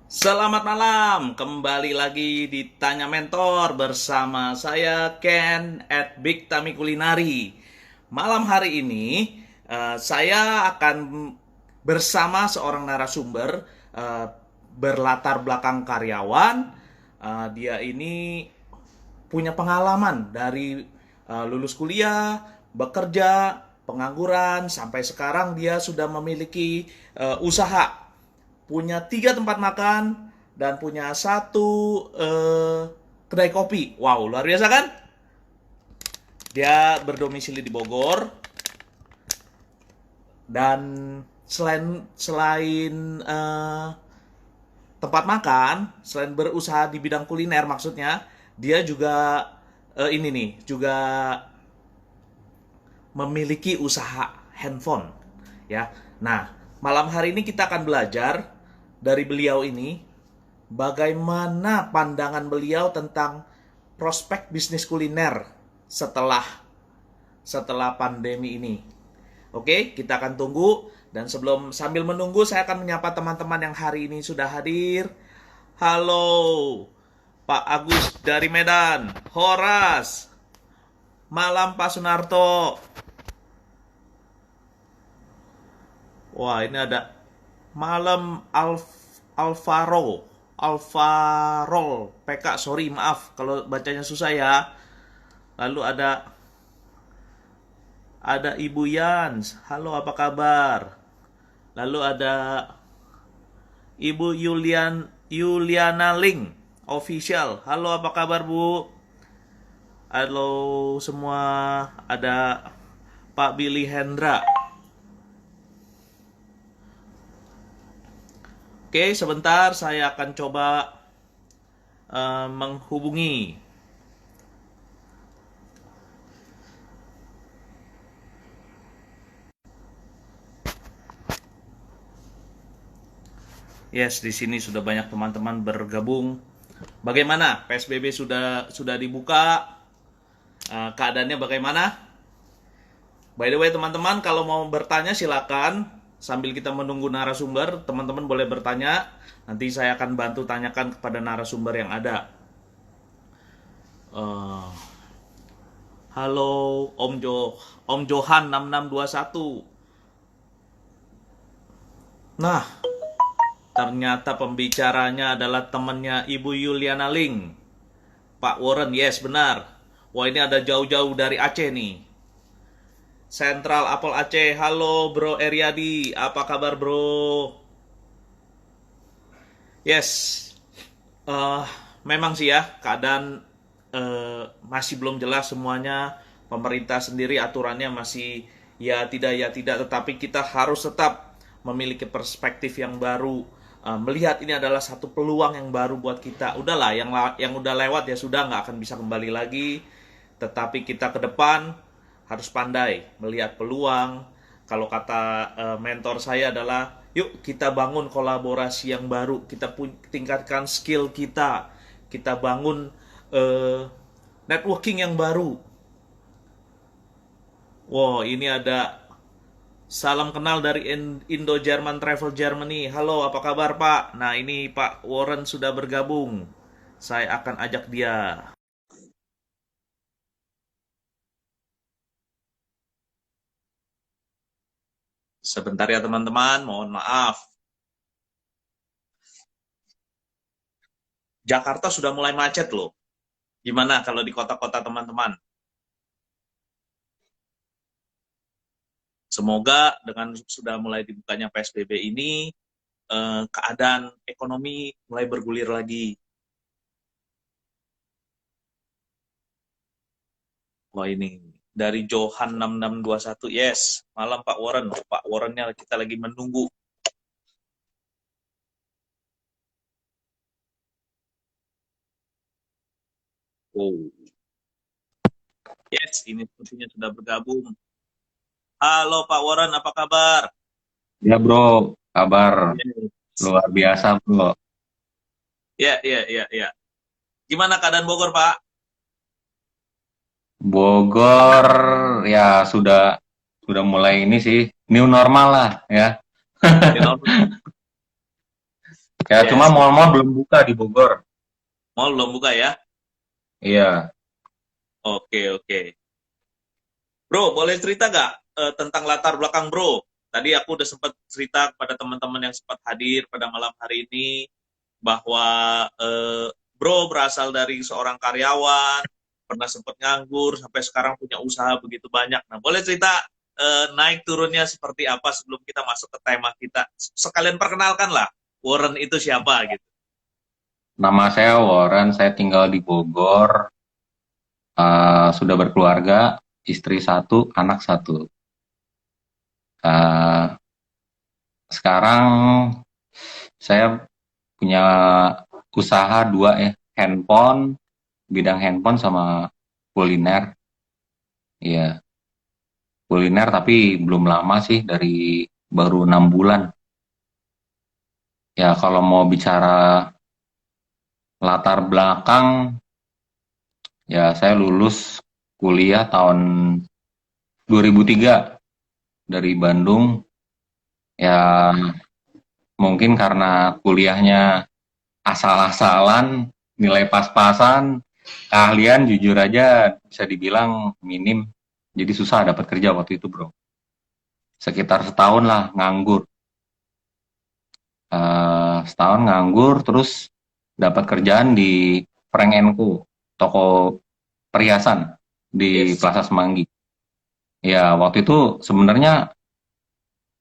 Selamat malam, kembali lagi di Tanya Mentor bersama saya Ken at Big Tami Kulinari. Malam hari ini saya akan bersama seorang narasumber eh, berlatar belakang karyawan. Dia ini punya pengalaman dari lulus kuliah, bekerja, pengangguran, sampai sekarang dia sudah memiliki usaha, punya 3 tempat makan, dan punya satu kedai kopi. Wow, luar biasa kan? Dia berdomisili di Bogor, dan selain selain tempat makan, selain berusaha di bidang kuliner maksudnya, dia juga ini nih, juga memiliki usaha handphone, ya. Nah, malam hari ini kita akan belajar dari beliau ini bagaimana pandangan beliau tentang prospek bisnis kuliner setelah setelah pandemi ini. Oke, kita akan tunggu, dan sambil menunggu saya akan menyapa teman-teman yang hari ini sudah hadir. Halo, Pak Agus dari Medan, Horas, malam Pak Sunarto. Wah, ini ada malam Alvaro, Alvarol, PK, sorry maaf kalau bacanya susah ya. Lalu ada Ibu Yans, halo apa kabar? Lalu ada Ibu Yuliana Ling, official, halo apa kabar Bu? Halo semua, ada Pak Billy Hendra. Oke, sebentar saya akan coba menghubungi. Yes, di sini sudah banyak teman-teman bergabung. Bagaimana? PSBB sudah dibuka. Keadaannya bagaimana? By the way, teman-teman, kalau mau bertanya silakan. Sambil kita menunggu narasumber, teman-teman boleh bertanya. Nanti saya akan bantu tanyakan kepada narasumber yang ada. Eh, halo Om Johan 6621. Nah, ternyata pembicaranya adalah temannya Ibu Yuliana Ling. Pak Warren, yes benar. Wah, ini ada jauh-jauh dari Aceh nih. Central Apple Aceh. Halo Bro Eriadi, apa kabar Bro? Yes. eh Memang sih ya, keadaan masih belum jelas semuanya. Pemerintah sendiri aturannya masih ya tidak, tetapi kita harus tetap memiliki perspektif yang baru. Melihat ini adalah satu peluang yang baru buat kita. Udahlah, yang udah lewat ya sudah, nggak akan bisa kembali lagi. Tetapi kita ke depan harus pandai melihat peluang. Kalau kata mentor saya adalah, yuk kita bangun kolaborasi yang baru, kita tingkatkan skill kita, kita bangun eh, networking yang baru. Wow, ini ada salam kenal dari Indo German Travel Germany. Halo, apa kabar Pak? Nah, ini Pak Warren sudah bergabung. Saya akan ajak dia. Sebentar ya teman-teman, mohon maaf. Jakarta sudah mulai macet loh. Gimana kalau di kota-kota teman-teman? Semoga dengan sudah mulai dibukanya PSBB ini, keadaan ekonomi mulai bergulir lagi. Wah, ini dari Johan 6621. Yes, malam Pak Warren. Oh, Pak Warrennya kita lagi menunggu. Oh, yes, ini sepertinya sudah bergabung. Halo Pak Warren, apa kabar? Ya bro, kabar Yes. luar biasa bro. Ya, ya, ya, ya. Gimana keadaan Bogor, Pak? Bogor ya sudah mulai ini sih new normal lah ya. Di normal. Ya cuma Yes. mall-mall belum buka di Bogor. Mall belum buka ya? Iya. Oke, oke. Bro, boleh cerita nggak tentang latar belakang bro? Tadi aku udah sempat cerita kepada teman-teman yang sempat hadir pada malam hari ini bahwa bro berasal dari seorang karyawan, pernah sempat nganggur, sampai sekarang punya usaha begitu banyak. Nah, boleh cerita naik turunnya seperti apa sebelum kita masuk ke tema kita? Sekalian perkenalkan lah, Warren itu siapa gitu. Nama saya Warren, saya tinggal di Bogor, sudah berkeluarga, istri satu, anak satu. Eh, Sekarang saya punya usaha dua ya, handphone, bidang handphone sama kuliner. Iya, kuliner tapi belum lama sih, dari baru 6 bulan. Ya kalau mau bicara latar belakang, ya saya lulus kuliah tahun 2003 dari Bandung. Ya mungkin karena kuliahnya asal-asalan, nilai pas-pasan, keahlian jujur aja bisa dibilang minim. Jadi susah dapat kerja waktu itu bro. Sekitar setahun lah nganggur. Setahun nganggur terus dapat kerjaan di Frank Co, toko perhiasan di Yes. Plaza Semanggi. Ya waktu itu sebenarnya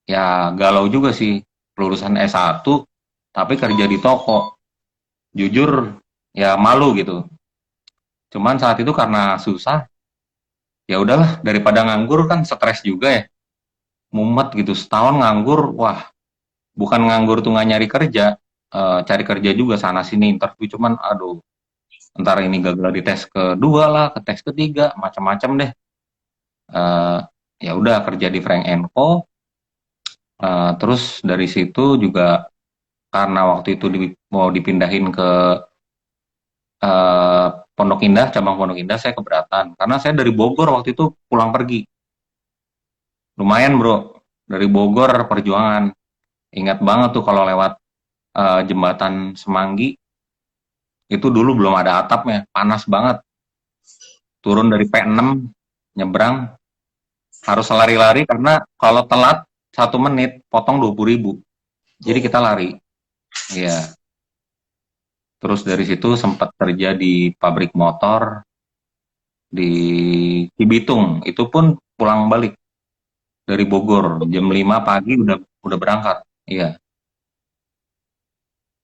ya galau juga sih, lulusan S1 tapi kerja di toko. Jujur ya malu gitu. Cuman saat itu karena susah, ya udahlah daripada nganggur kan stres juga ya. Mumet gitu setahun nganggur, wah bukan nganggur tuh nggak nyari kerja, cari kerja juga sana sini interview cuman aduh, ntar ini gagal di tes kedua lah, ke tes ketiga, macam-macam deh. Eh, Ya udah kerja di Frank Co. Terus dari situ juga karena waktu itu mau dipindahin ke eh, Pondok Indah, cabang Pondok Indah, saya keberatan karena saya dari Bogor waktu itu pulang pergi. Lumayan bro, dari Bogor perjuangan. Ingat banget tuh kalau lewat jembatan Semanggi, itu dulu belum ada atapnya, panas banget. Turun dari P6, nyebrang, harus lari-lari karena kalau telat 1 menit, potong 20.000. Jadi kita lari. Iya. Terus dari situ sempat kerja di pabrik motor di Cibitung. Itu pun pulang balik dari Bogor jam 5 pagi udah berangkat. Iya.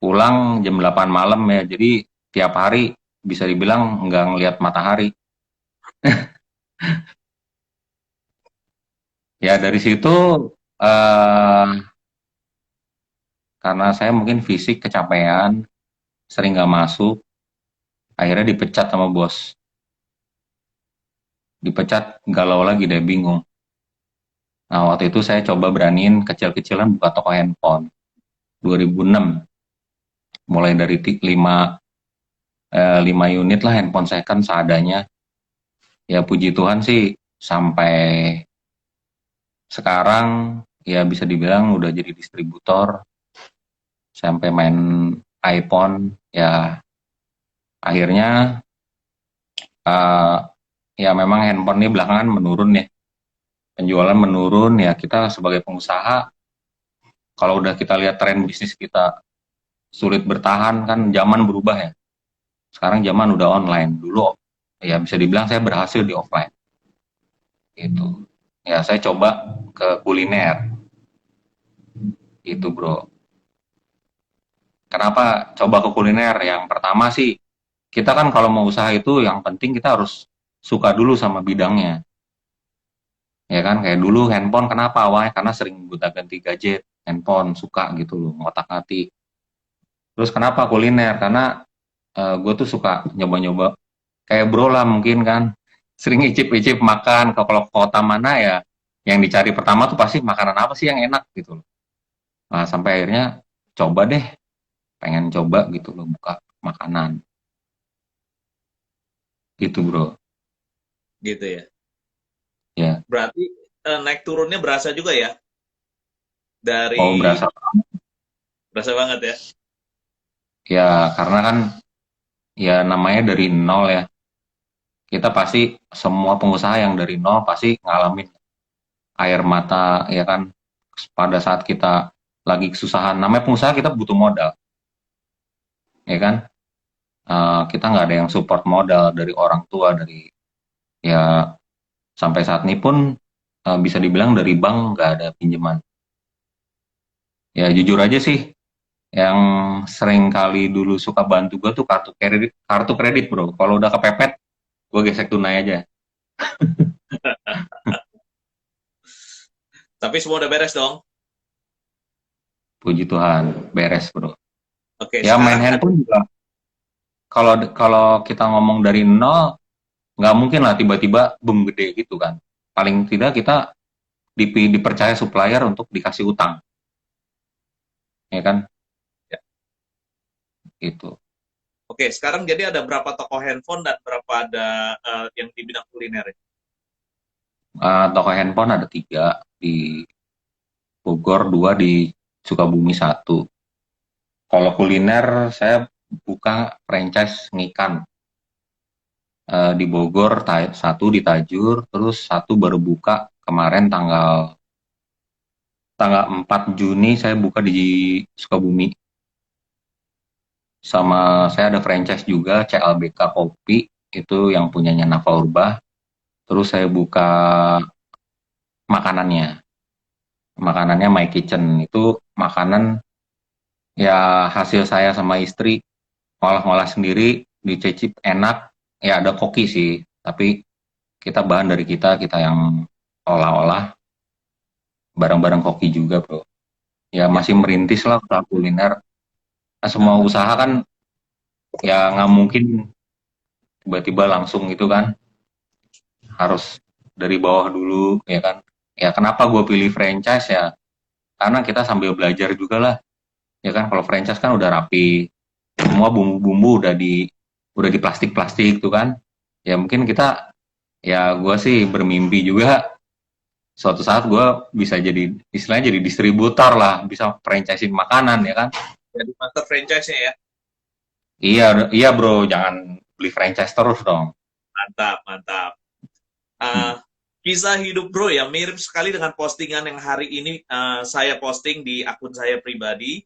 Pulang jam 8 malam ya. Jadi tiap hari bisa dibilang nggak ngelihat matahari. Ya dari situ eh, karena saya mungkin fisik kecapean, sering nggak masuk, akhirnya dipecat sama bos. Dipecat galau lagi deh, bingung. Nah waktu itu saya coba beraniin kecil-kecilan buka toko handphone. 2006, mulai dari 5 unit lah handphone second seadanya. Ya puji Tuhan sih sampai sekarang ya bisa dibilang udah jadi distributor, sampai main iPhone ya akhirnya eh, ya memang handphone ini belakangan menurun ya, penjualan menurun ya. Kita sebagai pengusaha kalau udah kita lihat tren bisnis kita sulit bertahan, kan zaman berubah ya. Sekarang zaman udah online. Dulu ya bisa dibilang saya berhasil di offline gitu. Ya saya coba ke kuliner itu bro. Kenapa coba ke kuliner? Yang pertama sih kita kan kalau mau usaha itu yang penting kita harus suka dulu sama bidangnya. Ya kan kayak dulu handphone kenapa awalnya karena sering gonta-ganti gadget, handphone suka gitu loh, ngotak-ngatik. Terus kenapa kuliner? Karena gue tuh suka nyoba-nyoba kayak bro lah mungkin kan, sering icip-icip makan ke kalau kota mana ya yang dicari pertama tuh pasti makanan apa sih yang enak gitu loh. Nah, sampai akhirnya coba deh, pengen coba gitu loh buka makanan gitu bro. Gitu ya. Ya Berarti naik turunnya berasa juga ya mau dari berasa berasa banget ya. Ya karena kan ya namanya dari nol ya. Kita pasti semua pengusaha yang dari nol pasti ngalamin air mata ya kan pada saat kita lagi kesusahan. Namanya pengusaha kita butuh modal, ya kan? Kita nggak ada yang support modal dari orang tua, dari ya sampai saat ini pun bisa dibilang dari bank nggak ada pinjaman. Ya jujur aja sih, yang sering kali dulu suka bantu gue tuh kartu kredit bro. Kalau udah kepepet, gue gesek tunai aja. Tapi semua udah beres dong. Puji Tuhan, beres bro. Oke, Ya main sekarang ada handphone juga. Kalau kalau kita ngomong dari nol, nggak mungkin lah tiba-tiba boom gede gitu kan. Paling tidak kita dipercaya supplier untuk dikasih utang, ya kan? ya. Itu. Oke, sekarang jadi ada berapa toko handphone dan berapa ada yang di bidang kuliner? Toko handphone ada 3 di Bogor, 2 di Sukabumi, 1. Kalau kuliner saya buka franchise ngikan. Di Bogor 1 di Tajur, terus 1 baru buka kemarin tanggal tanggal 4 Juni saya buka di Sukabumi. Sama saya ada franchise juga CLBK Kopi, itu yang punyanya Nafa Urba. Terus saya buka makanannya. Makanannya My Kitchen. Itu makanan ya hasil saya sama istri ngolah-ngolah sendiri, dicicip enak. Ya ada koki sih, tapi kita bahan dari kita yang olah-olah, barang-barang koki juga bro. Ya Ya, masih merintis lah usaha kuliner. Nah, semua usaha kan ya nggak mungkin tiba-tiba langsung gitu kan, harus dari bawah dulu ya kan. Ya kenapa gue pilih franchise ya, karena kita sambil belajar juga lah ya kan. Kalau franchise kan udah rapi, semua bumbu-bumbu udah di plastik-plastik tuh kan. Ya mungkin kita, ya gue sih bermimpi juga suatu saat gue bisa jadi istilahnya jadi distributor lah, bisa franchising makanan ya kan. jadi master franchise-nya ya. Iya iya bro, jangan beli franchise terus dong. Mantap, mantap. Uh, Kisah hidup bro ya mirip sekali dengan postingan yang hari ini saya posting di akun saya pribadi,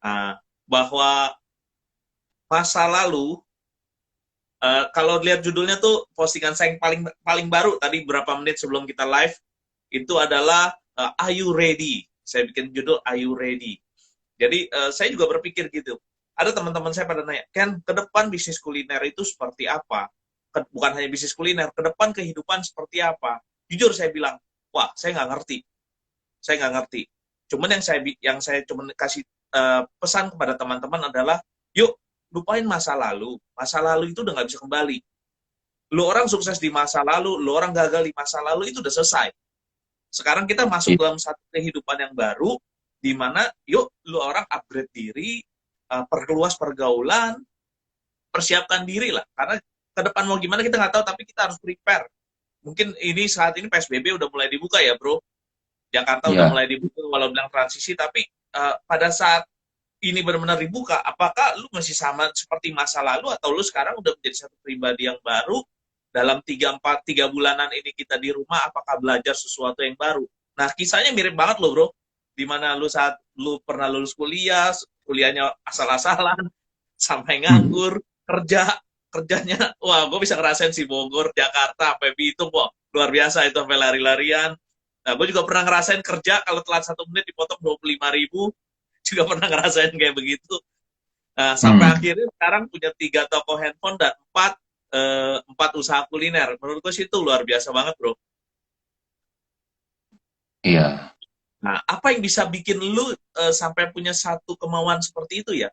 uh, bahwa masa lalu, kalau lihat judulnya tuh postingan saya yang paling paling baru tadi berapa menit sebelum kita live itu adalah Are You Ready? Saya bikin judul Are You Ready? Jadi saya juga berpikir gitu. Ada teman-teman saya pada nanya, Ken, ke depan bisnis kuliner itu seperti apa? Bukan hanya bisnis kuliner, ke depan kehidupan seperti apa? Jujur saya bilang, wah, saya nggak ngerti. Saya nggak ngerti. Cuman yang saya cuman kasih pesan kepada teman-teman adalah, yuk lupain masa lalu. Masa lalu itu udah nggak bisa kembali. Lu orang sukses di masa lalu, lu orang gagal di masa lalu itu udah selesai. Sekarang kita masuk dalam satu kehidupan yang baru, di mana yuk lu orang upgrade diri, perluas pergaulan, persiapkan diri lah. Karena ke depan mau gimana kita nggak tahu, tapi kita harus prepare. Mungkin ini saat ini PSBB udah mulai dibuka ya bro. Jakarta udah Iya. mulai dibuka walau bilang transisi, tapi pada saat ini benar-benar dibuka, apakah lu masih sama seperti masa lalu atau lu sekarang udah menjadi satu pribadi yang baru dalam 3 bulanan ini kita di rumah, apakah belajar sesuatu yang baru? Nah, kisahnya mirip banget loh, bro. Dimana lu saat lu pernah lulus kuliah, kuliahnya asal-asalan, sampai nganggur, kerjanya, wah, gue bisa ngerasain sih Bogor, Jakarta, sampai Bitung, wah, luar biasa itu sampai lari-larian. Nah, gue juga pernah ngerasain kerja kalau telat 1 menit dipotong 25.000, juga pernah ngerasain kayak begitu. Nah, sampai Hmm, akhirnya sekarang punya 3 toko handphone dan empat usaha kuliner. Menurut gue sih itu luar biasa banget, bro. iya. Nah, apa yang bisa bikin lu sampai punya satu kemauan seperti itu ya?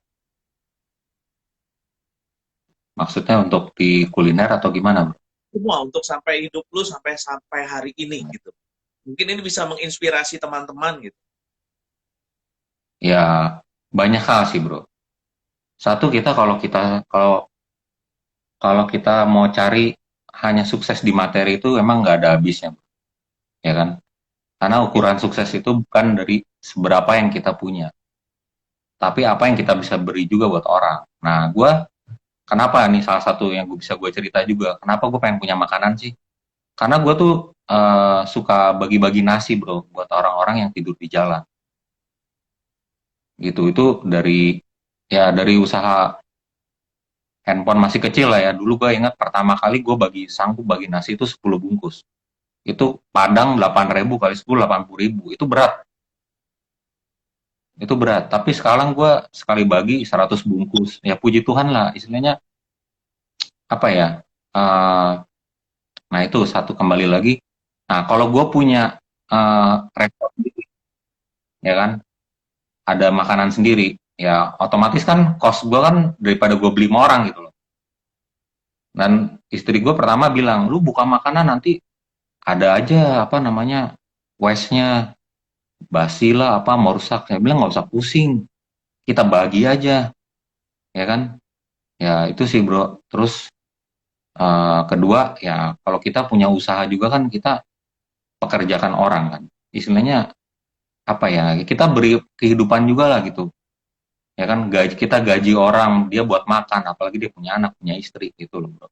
Maksudnya untuk di kuliner atau gimana bro? Semua untuk sampai hidup lu sampai sampai hari ini gitu. Mungkin ini bisa menginspirasi teman-teman gitu. Ya banyak hal sih bro. Satu, kalau kalau kita mau cari hanya sukses di materi itu emang nggak ada habisnya, ya kan? Karena Ya, ukuran sukses itu bukan dari seberapa yang kita punya, tapi apa yang kita bisa beri juga buat orang. Nah, gue kenapa nih salah satu yang gue cerita juga, kenapa gue pengen punya makanan sih? Karena gue tuh suka bagi-bagi nasi bro, buat orang-orang yang tidur di jalan. Gitu, itu dari usaha handphone masih kecil lah ya. Dulu gue ingat pertama kali gue sanggup bagi nasi itu 10 bungkus. Itu Padang 8.000 kali 10 80.000. Itu berat. Tapi sekarang gue sekali bagi 100 bungkus. Ya puji Tuhan lah, istilahnya apa ya? eh, nah itu satu kembali lagi. Nah kalau gue punya restoran sendiri, ya kan, ada makanan sendiri, ya otomatis kan cost gue kan daripada gue beli sama orang gitu loh. Dan istri gue pertama bilang, lu buka makanan nanti ada aja apa namanya waste-nya, basi lah apa mau rusak. Saya bilang nggak usah pusing, kita bagi aja, ya kan. Ya itu sih bro. Terus kedua ya kalau kita punya usaha juga kan kita pekerjakan orang kan. Istilahnya apa ya? Kita beri kehidupan juga lah gitu. Ya kan kita gaji orang dia buat makan, apalagi dia punya anak, punya istri gitu loh bro.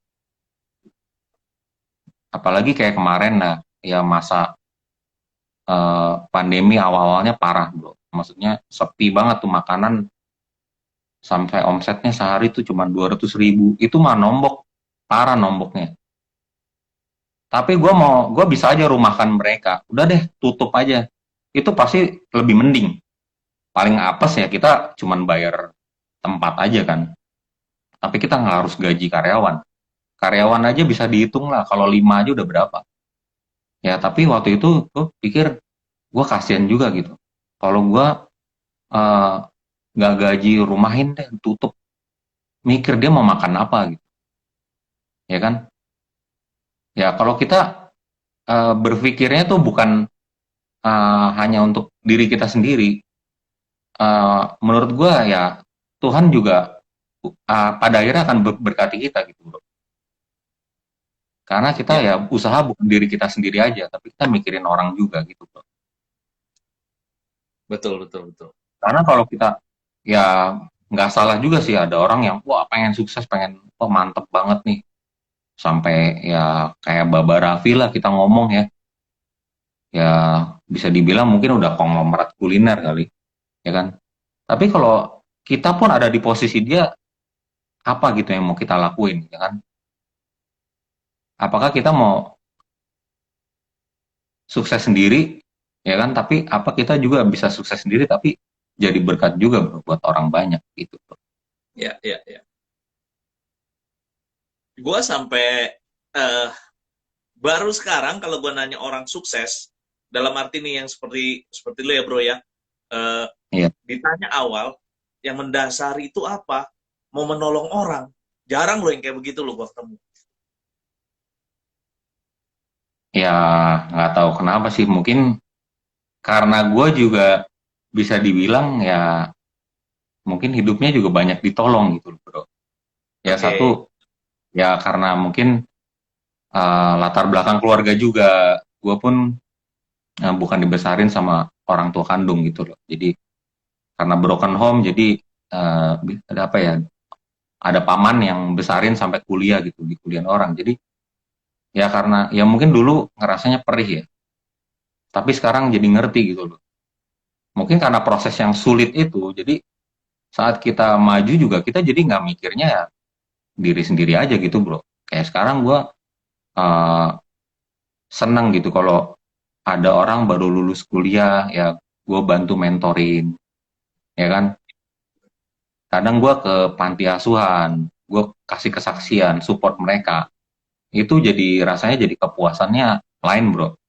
Apalagi kayak kemarin lah ya masa pandemi awal-awalnya parah bro. Maksudnya sepi banget tuh makanan, sampai omsetnya sehari tuh cuma 200.000. Itu mah nombok, parah nomboknya. Tapi gue bisa aja rumahkan mereka. Udah deh, tutup aja. Itu pasti lebih mending. Paling apes ya kita cuman bayar tempat aja kan. Tapi kita nggak harus gaji karyawan. Karyawan aja bisa dihitung lah. Kalau 5 aja udah berapa. Ya tapi waktu itu gue pikir gue kasihan juga gitu. Kalau gue eh, nggak gaji rumahin deh, tutup. Mikir dia mau makan apa gitu. Ya kan? Ya kalau kita berpikirnya tuh bukan hanya untuk diri kita sendiri. Menurut gue ya Tuhan juga pada akhirnya akan berkati kita gitu bro. Karena kita Ya, ya usaha bukan diri kita sendiri aja, tapi kita mikirin orang juga gitu bro. betul, betul, betul. Karena kalau kita ya nggak salah juga sih ada orang yang wah pengen sukses, pengen wah mantep banget nih. Sampai ya kayak Baba Raffi lah kita ngomong ya. Ya bisa dibilang mungkin udah konglomerat kuliner kali, ya kan? Tapi kalau kita pun ada di posisi dia, apa gitu yang mau kita lakuin, ya kan? Apakah kita mau sukses sendiri, ya kan? Tapi apa kita juga bisa sukses sendiri, tapi jadi berkat juga bro, buat orang banyak gitu, bro. Ya, ya, ya. Gue sampai eh, baru sekarang kalau gue nanya orang sukses, dalam arti nih yang seperti seperti lo ya bro ya, eh, Iya, ditanya awal, yang mendasari itu apa? Mau menolong orang. Jarang lo yang kayak begitu lo gue ketemu. ya nggak tahu kenapa sih, mungkin karena gue juga bisa dibilang ya mungkin hidupnya juga banyak ditolong gitu loh, bro. Ya satu, Oke. ya karena mungkin latar belakang keluarga juga, gue pun bukan dibesarin sama orang tua kandung gitu loh. Jadi karena broken home, jadi ada apa ya? Ada paman yang besarin sampai kuliah gitu di kuliah orang. Jadi ya karena ya mungkin dulu ngerasanya perih ya, tapi sekarang jadi ngerti gitu loh. Mungkin karena proses yang sulit itu, jadi saat kita maju juga kita jadi nggak mikirnya ya diri sendiri aja gitu bro. Kayak sekarang gue uh, seneng gitu kalau ada orang baru lulus kuliah ya gue bantu mentorin, ya kan. Kadang gue ke panti asuhan, gue kasih kesaksian, support mereka. Itu jadi rasanya jadi kepuasannya lain bro.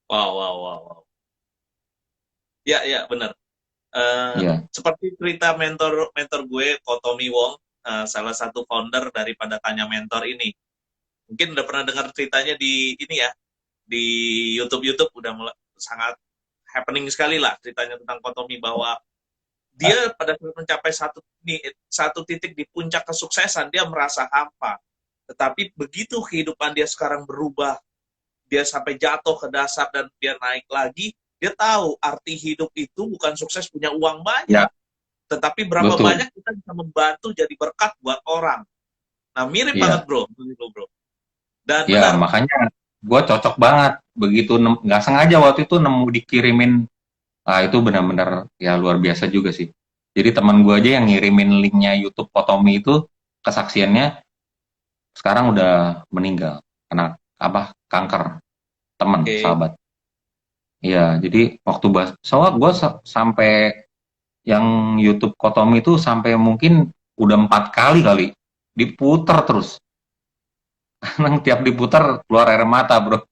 Wow, wow, wow, wow. Ya, ya, benar. Ya, Seperti cerita mentor mentor gue, Ko Tommy Wong, salah satu founder daripada Tanya Mentor ini. Mungkin udah pernah dengar ceritanya di ini ya, di YouTube udah sangat happening sekali lah ceritanya tentang Ko Tommy, bahwa dia pada saat mencapai satu titik di puncak kesuksesan dia merasa hampa. Tetapi begitu kehidupan dia sekarang berubah, dia sampai jatuh ke dasar dan dia naik lagi, dia tahu arti hidup itu bukan sukses punya uang Ya, banyak, tetapi berapa betul. banyak kita bisa membantu jadi berkat buat orang. Nah, mirip banget Iya. bro, begitu bro. Dan Ya, benar, makanya gue cocok banget. Begitu nggak sengaja waktu itu nemu dikirimin, itu benar-benar ya luar biasa juga sih. Jadi teman gue aja yang ngirimin linknya YouTube Potomi itu kesaksiannya sekarang udah meninggal kena apa kanker, teman oke, sahabat. Iya, jadi waktu soalnya gue sampai yang YouTube Potomi itu sampai mungkin udah 4 kali kali diputar terus. Tiap diputar keluar air mata bro.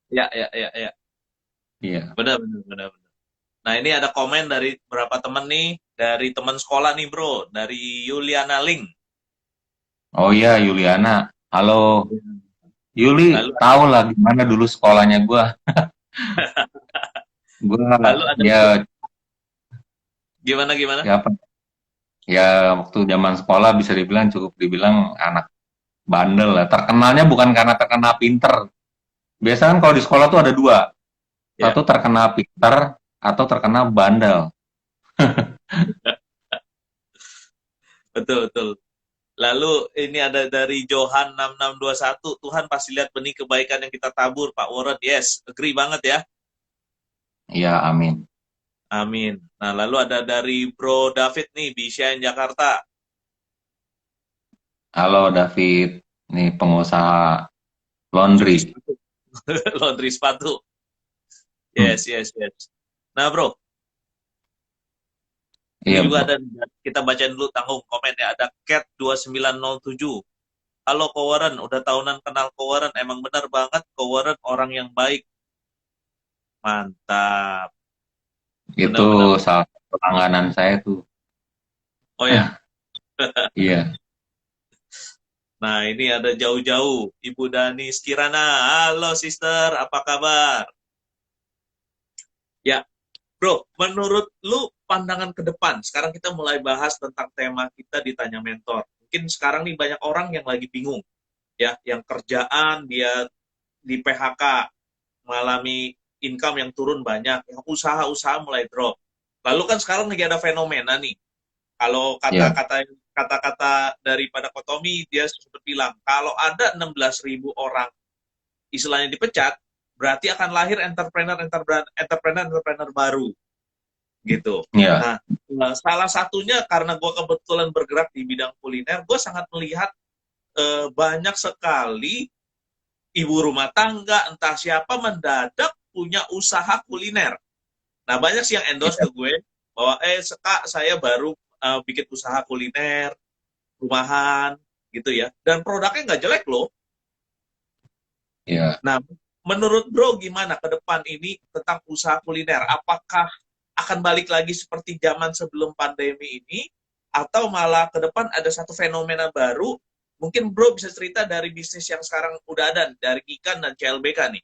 ya, ya, ya, ya, Iya. benar, benar, benar, benar. Nah, ini ada komen dari beberapa teman nih, dari teman sekolah nih bro, dari Yuliana Ling. Oh iya, Yuliana. Halo, Yuli. Lalu, Tahu lah gimana dulu sekolahnya gue. Gue lalu ada ya, gimana gimana? ya apa? Ya waktu zaman sekolah bisa dibilang cukup dibilang anak bandel lah. Terkenalnya bukan karena terkenal pinter. Biasanya kan kalau di sekolah tuh ada dua. Ya, Satu terkenal pinter atau terkenal bandel. betul, betul. Lalu ini ada dari Johan 6621, Tuhan pasti lihat benih kebaikan yang kita tabur, Pak Warren. Yes, agree banget ya. Iya, amin. Amin. Nah, lalu ada dari Bro David nih, di Shine Jakarta. Halo David, nih pengusaha Cuci laundry. sepatu. Laundry sepatu. Hmm. Yes, yes, yes. Nah, Bro, ini Iya juga bro. ada, kita bacain dulu tanggung komen ya. Ada Cat 2907. Halo Ko Warren, udah tahunan kenal Ko Warren. Emang benar banget Ko Warren orang yang baik. Mantap. Itu Benar-benar. salah satu langganan saya tuh. Oh ya. Iya. Nah, ini ada jauh-jauh. Ibu Dani Skirana. Halo, sister. Apa kabar? Ya, bro. Menurut lu pandangan ke depan. Sekarang kita mulai bahas tentang tema kita ditanya mentor. Mungkin sekarang nih banyak orang yang lagi bingung. Ya, yang kerjaan dia di PHK. Mengalami income yang turun banyak. Yang usaha-usaha mulai drop. Lalu kan sekarang lagi ada fenomena nih. Kalau Iya. kata-kata daripada Kotomi, dia sempat bilang, kalau ada 16.000 orang istilahnya dipecat, berarti akan lahir entrepreneur baru gitu. Iya. Nah, salah satunya karena gue kebetulan bergerak di bidang kuliner, gue sangat melihat banyak sekali ibu rumah tangga, entah siapa mendadak punya usaha kuliner. Nah, banyak sih yang endorse Iya. ke gue bahwa Kak, saya baru bikin usaha kuliner rumahan gitu ya. Dan produknya nggak jelek loh. Iya. Nah, menurut Bro gimana ke depan ini tentang usaha kuliner? Apakah akan balik lagi seperti zaman sebelum pandemi ini atau malah ke depan ada satu fenomena baru? Mungkin Bro bisa cerita dari bisnis yang sekarang udah ada dari ikan dan CLBK nih.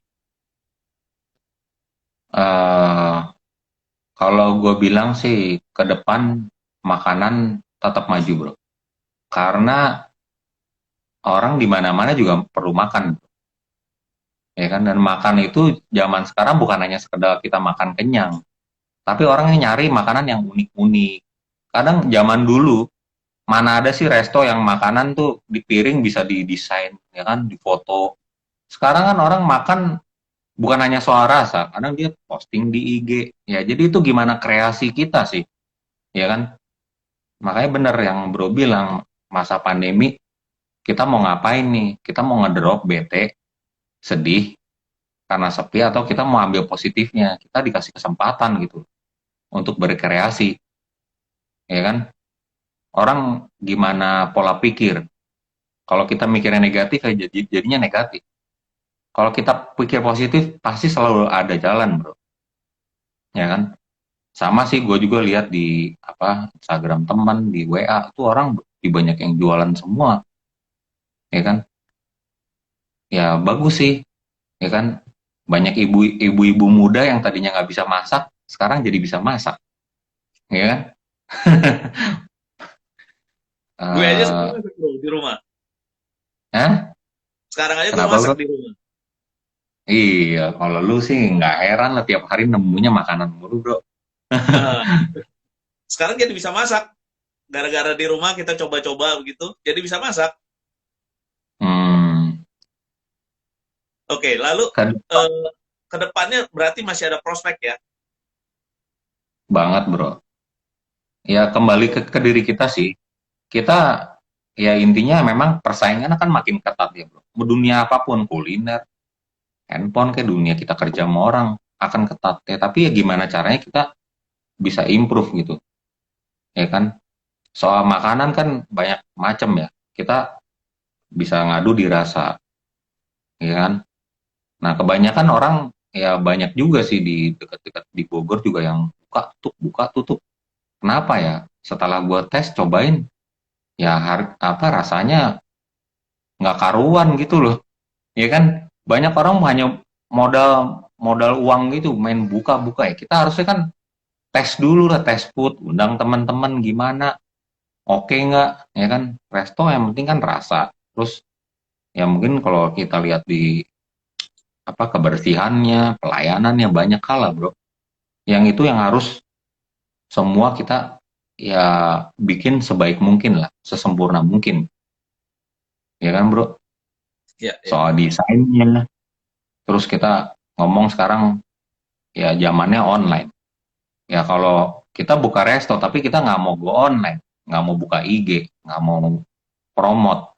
Eh, Kalau gue bilang sih ke depan makanan tetap maju bro. Karena orang di mana-mana juga perlu makan, ya kan? Dan makan itu zaman sekarang bukan hanya sekedar kita makan kenyang, tapi orang yang nyari makanan yang unik-unik. Kadang zaman dulu mana ada sih resto yang makanan tuh di piring bisa didesain, ya kan, difoto. Sekarang kan orang makan bukan hanya soal rasa, kadang dia posting di IG. Ya, jadi itu gimana kreasi kita sih, ya kan? Makanya bener yang bro bilang, masa pandemi kita mau ngapain nih? Kita mau ngedrop bete, sedih, karena sepi, atau kita mau ambil positifnya? Kita dikasih kesempatan gitu untuk berkreasi, ya kan? Orang gimana pola pikir? Kalau kita mikirnya negatif, ya jadinya negatif. Kalau kita pikir positif, pasti selalu ada jalan, bro. Ya kan? Sama sih, gue juga lihat di apa Instagram teman, di WA, tuh orang di banyak yang jualan semua, ya kan? Ya bagus sih, ya kan? Banyak ibu-ibu muda yang tadinya nggak bisa masak, sekarang jadi bisa masak, ya kan? Gue aja sekarang Eh, masak bro di rumah. Hah? Sekarang aja gue Kenapa masak bro? di rumah. Iya, kalau lu sih nggak heran lah tiap hari nemunya makanan mulu, bro. Nah, sekarang jadi bisa masak. Gara-gara di rumah kita coba-coba begitu, jadi bisa masak. Hmm, Oke, lalu kan eh, ke depannya berarti masih ada prospek ya? banget, bro. Ya kembali ke diri kita sih. Kita ya intinya memang persaingan akan makin ketat ya, bro. Dunia apapun, kuliner, handphone, kayak dunia kita kerja sama orang akan ketat ya. Tapi ya gimana caranya kita bisa improve gitu, ya kan? Soal makanan kan banyak macam ya. Kita bisa ngadu di rasa, ya kan? Nah, kebanyakan orang ya banyak juga sih di dekat-dekat di Bogor juga yang buka tutup. Kenapa ya? Setelah gua tes cobain, ya apa rasanya nggak karuan gitu loh. Ya kan? Banyak orang hanya modal modal uang gitu main buka-buka ya. Kita harusnya kan tes dulu lah, tes food, undang teman-teman gimana, oke nggak, ya kan? Resto yang penting kan rasa. Terus ya mungkin kalau kita lihat di apa kebersihannya, pelayanannya banyak hal lah, bro. Yang itu yang harus semua kita ya bikin sebaik mungkin lah, sesempurna mungkin, ya kan, bro? Ya, ya. Soal desainnya, terus kita ngomong sekarang ya zamannya online. Ya kalau kita buka resto tapi kita nggak mau go online, nggak mau buka IG, nggak mau promote,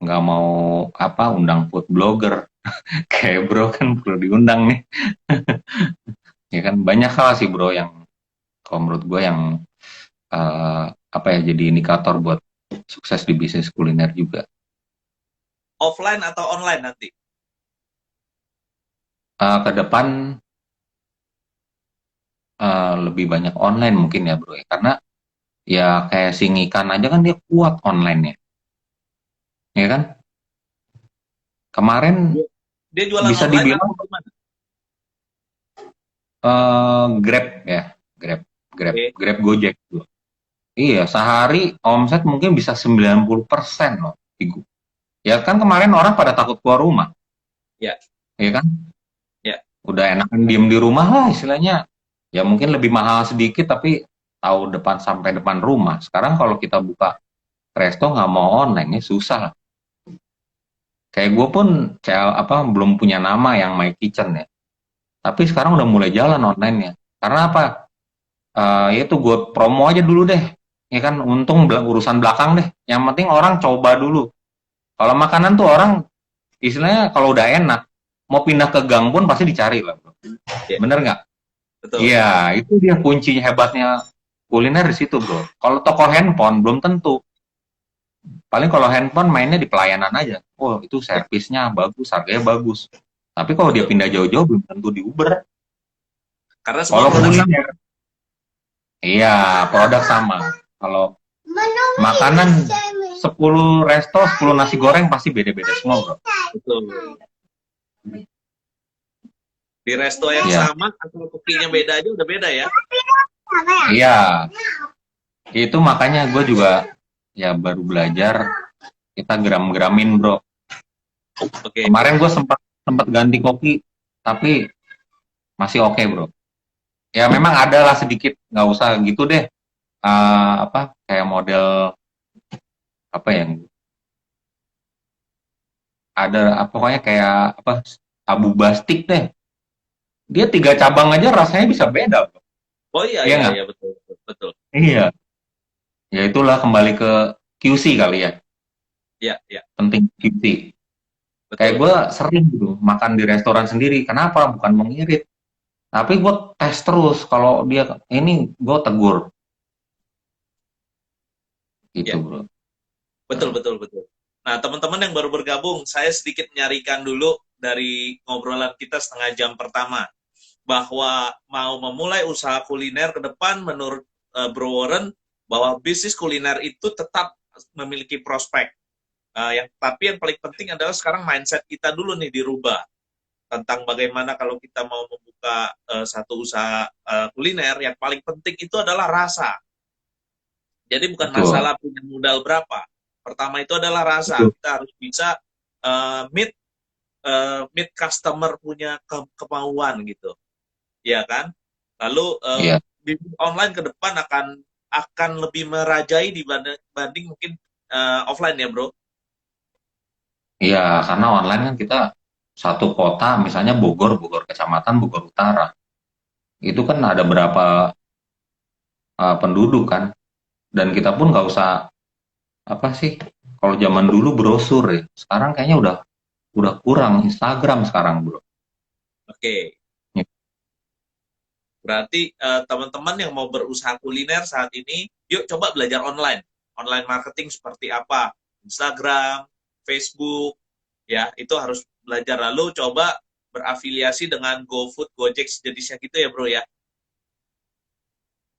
nggak mau apa undang food blogger, kayak bro kan perlu diundang nih. Ya kan banyak hal sih bro yang kalau menurut gue yang eh, apa ya jadi indikator buat sukses di bisnis kuliner juga. Offline atau online nanti? Ke depan lebih banyak online mungkin ya bro ya. Karena ya kayak singikan aja kan dia kuat online ya kan. Kemarin Dia dia jualan bisa online dibilang atau gimana? Grab ya, Grab, Grab, Oke. Grab Gojek bro. Iya, sehari omset mungkin bisa 90% loh. Ya kan kemarin orang pada takut keluar rumah, Ya, ya kan? ya. Udah enakan diem di rumah lah istilahnya. Ya mungkin lebih mahal sedikit tapi tahu depan sampai depan rumah. Sekarang kalau kita buka resto nggak mau online ya susah lah. Kayak gue pun apa belum punya nama yang My Kitchen ya. Tapi sekarang udah mulai jalan online ya. Karena apa? Ya itu gue promo aja dulu deh. Ya kan untung urusan belakang deh. Yang penting orang coba dulu. Kalau makanan tuh orang istilahnya kalau udah enak mau pindah ke gang pun pasti dicari lah, bro. Ya, Bener nggak? betul. Iya, itu dia kuncinya hebatnya kuliner di situ, bro. Kalau toko handphone belum tentu. Paling kalau handphone mainnya di pelayanan aja. Oh, itu Ya, servisnya bagus, harganya bagus. Tapi kalau dia betul. pindah jauh-jauh belum tentu di Uber. Karena semua Kalau produk sama. kuliner, iya, produk sama. Kalau makanan 10 resto, 10 nasi goreng pasti beda-beda semua, bro. Betul. Di resto yang Iya, sama asal kopinya beda aja udah beda ya. iya. Itu makanya gue juga ya baru belajar kita gram-gramin, bro. Oke. Kemarin gue sempat sempat ganti kopi, tapi masih oke, bro. Ya memang ada lah sedikit, nggak usah gitu deh. Apa kayak model apa yang ada pokoknya kayak apa abu bastik deh. Dia 3 cabang aja rasanya bisa beda, bro. Oh iya Iya iya nggak? iya betul betul. Betul. Iya. Ya itulah kembali ke QC kali ya. Iya iya Penting QC. Kayak betul. gue sering gitu makan di restoran sendiri. Kenapa? Bukan mengirit. Tapi gue tes terus. Kalau dia ini gue tegur gitu, Iya. bro. Betul, betul, betul. Nah, teman-teman yang baru bergabung, saya sedikit nyarikan dulu dari ngobrolan kita setengah jam pertama bahwa mau memulai usaha kuliner ke depan menurut Bro Warren bahwa bisnis kuliner itu tetap memiliki prospek. Tapi yang paling penting adalah sekarang mindset kita dulu nih dirubah tentang bagaimana kalau kita mau membuka satu usaha kuliner yang paling penting itu adalah rasa. Jadi bukan Betul. masalah punya modal berapa. Pertama itu adalah rasa. Betul. Kita harus bisa meet meet customer punya kemauan gitu, ya kan? Lalu Iya, bisnis online ke depan akan lebih merajai dibanding mungkin offline ya bro. iya, karena online kan kita satu kota, misalnya Bogor, Bogor Kecamatan, Bogor Utara. Itu kan ada berapa penduduk kan, dan kita pun nggak usah apa sih, kalau zaman dulu brosur ya, sekarang kayaknya udah kurang Instagram sekarang bro. Oke, Ya, berarti teman-teman yang mau berusaha kuliner saat ini, yuk coba belajar online. Online marketing seperti apa? Instagram, Facebook, ya itu harus belajar. Lalu coba berafiliasi dengan GoFood, Gojek sejenisnya gitu ya bro ya.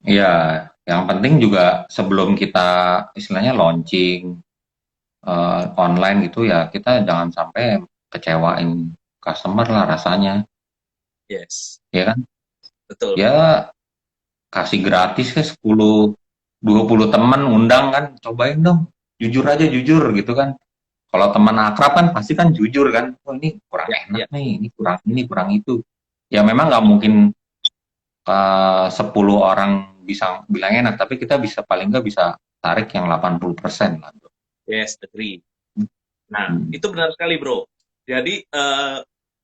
iya, yang penting juga sebelum kita istilahnya launching online gitu ya, kita jangan sampai kecewain customer lah rasanya, Yes, ya kan? betul Ya betul. kasih gratis ke 10 20 teman undang kan, cobain dong, jujur aja jujur gitu kan. Kalau teman akrab kan pasti kan jujur kan, oh ini kurang Ya, enak ya. nih, ini kurang ini kurang itu. Ya memang nggak mungkin 10 orang bisa bilang enak, tapi kita bisa paling nggak bisa tarik yang 80% lah. Yes, agree. Nah, Hmm. itu benar sekali, Bro. Jadi,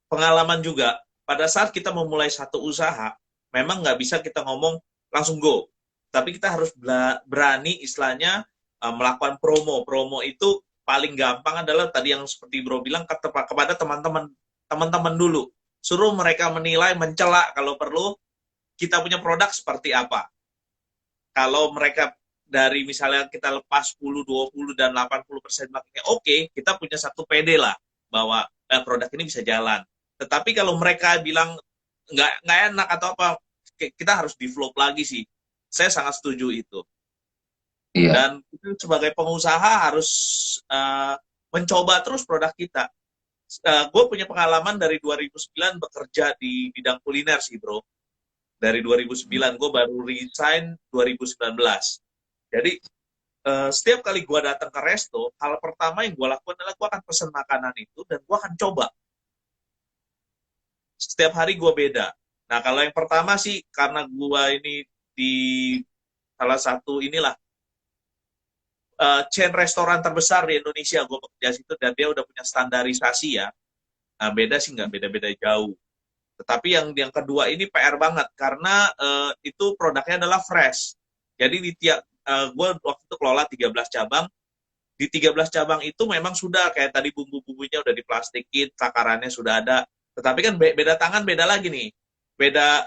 pengalaman juga, pada saat kita memulai satu usaha, memang nggak bisa kita ngomong langsung go. Tapi kita harus berani, istilahnya, melakukan promo. Promo itu paling gampang adalah tadi yang seperti Bro bilang, kepada teman-teman dulu. Suruh mereka menilai, mencela kalau perlu, kita punya produk seperti apa. Kalau mereka dari misalnya kita lepas 10, 20, dan 80% marketnya oke, kita punya satu PD lah bahwa produk ini bisa jalan. Tetapi kalau mereka bilang nggak enak atau apa, kita harus develop lagi sih. Saya sangat setuju itu. Iya, Dan itu sebagai pengusaha harus mencoba terus produk kita. Gue punya pengalaman dari 2009 bekerja di bidang kuliner sih bro. Dari 2009 gue baru resign 2019. Jadi setiap kali gue datang ke resto, hal pertama yang gue lakukan adalah gue akan pesan makanan itu dan gue akan coba. Setiap hari gue beda. Nah kalau yang pertama sih karena gue ini di salah satu inilah chain restoran terbesar di Indonesia, gue bekerja situ dan dia udah punya standarisasi ya. Nah, beda sih nggak beda-beda jauh. Tetapi yang kedua ini PR banget karena itu produknya adalah fresh. Jadi di tiap gue waktu itu kelola 13 cabang. Di 13 cabang itu memang sudah kayak tadi bumbu-bumbunya udah diplastikin, takarannya sudah ada. Tetapi kan beda tangan beda lagi nih. Beda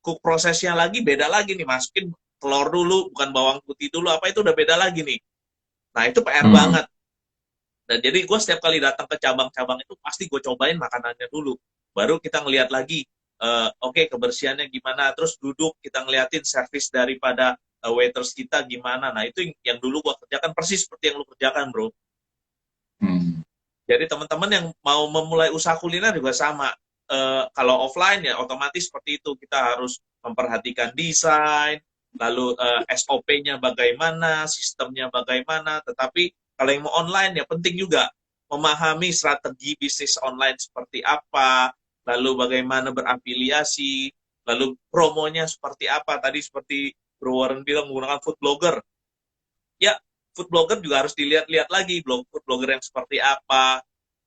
cook prosesnya lagi beda lagi nih. Masukin telur dulu, bukan bawang putih dulu, apa itu udah beda lagi nih. Nah itu PR hmm. banget. Dan jadi gue setiap kali datang ke cabang-cabang itu pasti gue cobain makanannya dulu. Baru kita ngeliat lagi, oke, kebersihannya gimana. Terus duduk kita ngeliatin servis daripada waiters kita gimana. Nah itu yang dulu gue kerjakan persis seperti yang lu kerjakan bro. Hmm. Jadi teman-teman yang mau memulai usaha kuliner juga sama. Kalau offline ya otomatis seperti itu. Kita harus memperhatikan desain, lalu SOP-nya bagaimana, sistemnya bagaimana. Tetapi kalau yang mau online ya penting juga memahami strategi bisnis online seperti apa, lalu bagaimana berafiliasi, lalu promonya seperti apa. Tadi seperti Bro Warren bilang menggunakan food blogger. Ya, food blogger juga harus dilihat-lihat lagi food blogger yang seperti apa.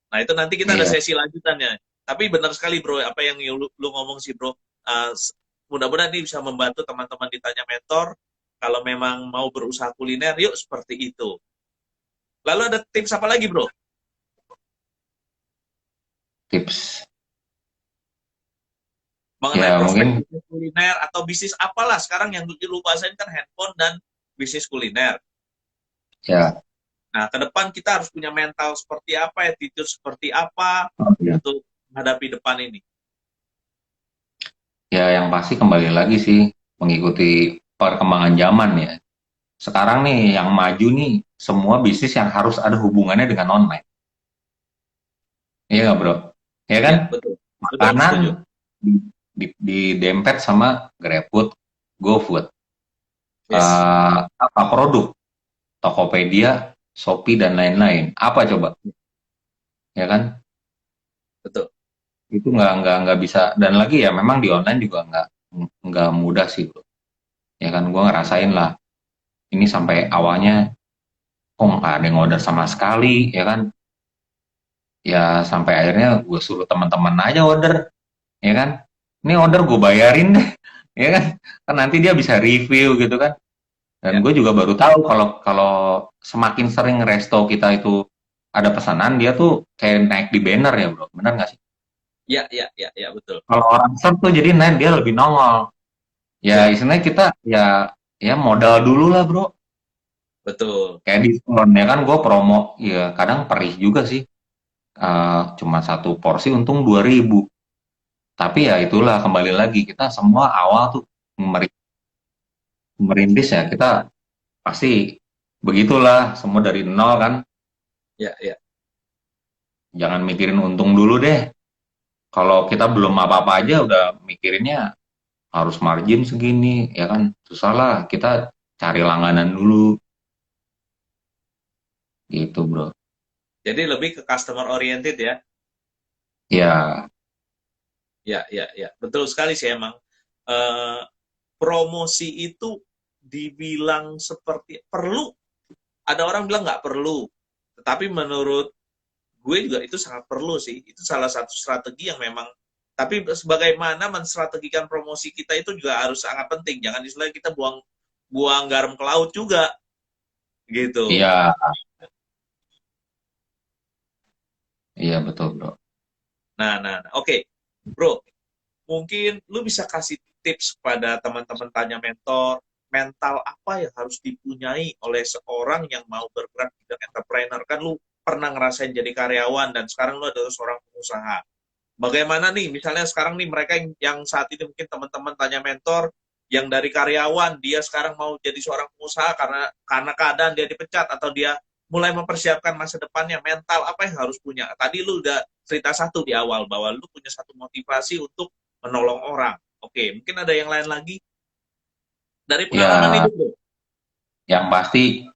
Nah, itu nanti kita ada Iya, sesi lanjutannya. Tapi benar sekali, Bro, apa yang lu ngomong sih, Bro. Mudah-mudahan ini bisa membantu teman-teman ditanya mentor. Kalau memang mau berusaha kuliner, yuk seperti itu. Lalu ada tips apa lagi, Bro? tips. Mengenai Ya prospek mungkin bisnis kuliner atau bisnis apalah sekarang yang lu bahasain kan handphone dan bisnis kuliner. ya, Nah, ke depan kita harus punya mental seperti apa, attitude seperti apa oh, ya. untuk menghadapi depan ini. Ya yang pasti kembali lagi sih mengikuti perkembangan zaman ya. Sekarang nih yang maju nih semua bisnis yang harus ada hubungannya dengan online. Iya nggak bro? Ya kan? Ya, betul. Betul, Makanan setuju. di dempet sama GrabFood, GoFood. Yes. Apa produk? Tokopedia, Shopee dan lain-lain. Apa coba? Ya kan? betul. Itu nggak bisa. Dan lagi ya memang di online juga nggak mudah sih bro. Ya kan gue ngerasain lah. Ini sampai awalnya kok nggak ada yang order sama sekali ya kan. Ya sampai akhirnya gue suruh teman-teman aja order ya kan. Ini order gue bayarin deh ya kan. Kan nanti dia bisa review gitu kan. Dan Ya, gue juga baru tahu kalau kalau semakin sering resto kita itu ada pesanan dia tuh kayak naik di banner ya bro. Benar nggak sih? ya, ya, ya, ya, betul. Kalau orang search tuh jadi naik dia lebih nongol. Ya Ya, istilahnya kita ya modal dulu lah bro. betul. Kayak diskon ya kan gue promo ya kadang perih juga sih. Cuma satu porsi untung 2.000. Tapi ya itulah kembali lagi kita semua awal tuh merintis ya kita pasti begitulah semua dari nol kan. Ya, ya. Jangan mikirin untung dulu deh. Kalau kita belum apa-apa aja udah mikirinnya harus margin segini ya kan susah lah kita cari langganan dulu gitu bro. Jadi lebih ke customer oriented ya. Ya, Ya, ya, ya. Betul sekali sih emang. Eh, Promosi itu dibilang seperti perlu. Ada orang bilang nggak perlu. Tetapi menurut gue juga itu sangat perlu sih. Itu salah satu strategi yang memang. Tapi sebagaimana menstrategikan promosi kita itu juga harus sangat penting. Jangan istilahnya kita buang buang garam ke laut juga gitu. iya, iya betul bro. Nah, oke. Bro, mungkin lu bisa kasih tips pada teman-teman tanya mentor, mental apa yang harus dipunyai oleh seorang yang mau bergerak di bidang entrepreneur. Kan lu pernah ngerasain jadi karyawan dan sekarang lu adalah seorang pengusaha. Bagaimana nih, misalnya sekarang nih mereka yang saat ini mungkin teman-teman tanya mentor, yang dari karyawan dia sekarang mau jadi seorang pengusaha karena keadaan dia dipecat atau dia mulai mempersiapkan masa depannya, mental apa yang harus punya. Tadi lu udah cerita satu di awal bahwa lu punya satu motivasi untuk menolong orang. Oke, mungkin ada yang lain lagi dari pengalaman Ya hidup lu. yang pasti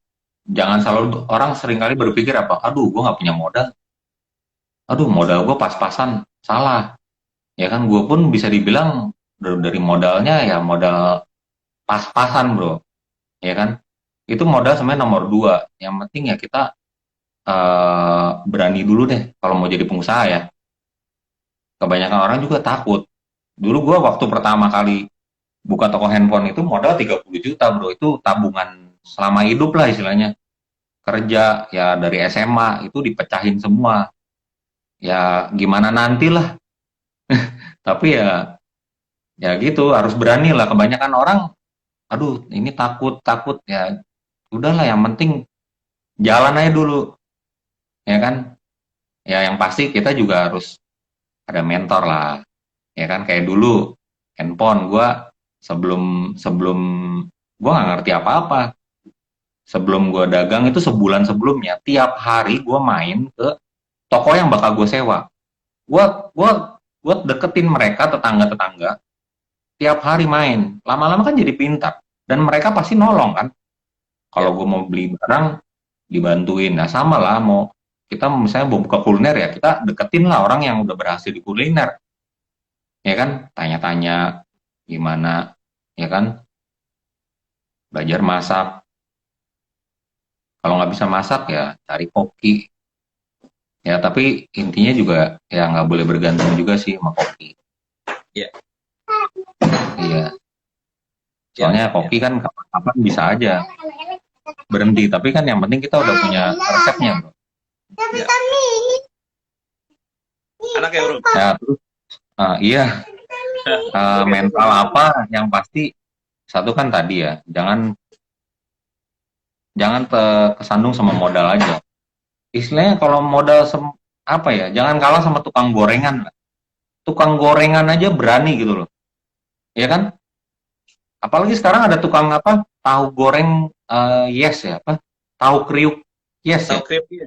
jangan selalu orang seringkali berpikir apa aduh gue nggak punya modal aduh modal gue pas-pasan salah ya kan gue pun bisa dibilang dari modalnya ya modal pas-pasan bro ya kan itu modal sebenarnya nomor dua yang penting ya kita berani dulu deh kalau mau jadi pengusaha ya kebanyakan orang juga takut dulu gue waktu pertama kali buka toko handphone itu modal 30 juta bro itu tabungan selama hidup lah istilahnya kerja ya dari SMA itu dipecahin semua ya gimana nantilah tapi ya gitu harus berani lah kebanyakan orang aduh ini takut takut ya udahlah yang penting jalan aja dulu ya kan ya yang pasti kita juga harus ada mentor lah ya kan kayak dulu handphone gue sebelum sebelum gue nggak ngerti apa-apa sebelum gue dagang itu sebulan sebelumnya tiap hari gue main ke toko yang bakal gue sewa gue gue gue deketin mereka tetangga-tetangga tiap hari main lama-lama kan jadi pintar dan mereka pasti nolong kan kalau Ya, gue mau beli barang dibantuin nah sama lah mau kita misalnya mau buka kuliner ya kita deketin lah orang yang udah berhasil di kuliner ya kan tanya-tanya gimana ya kan belajar masak kalau nggak bisa masak ya cari koki ya tapi intinya juga ya nggak boleh bergantung juga sih sama koki ya, iya ya, soalnya ya. koki kan kapan-kapan bisa aja berhenti tapi kan yang penting kita udah punya resepnya bro Ya. Anak ya, Bro. ya terus iya Oke, mental apa yang pasti satu kan tadi ya jangan jangan kesandung sama modal aja istilahnya kalau modal apa ya jangan kalah sama tukang gorengan lah tukang gorengan aja berani gitu loh ya kan apalagi sekarang ada tukang apa tahu goreng yes ya apa tahu kriuk yes tahu ya krip ya.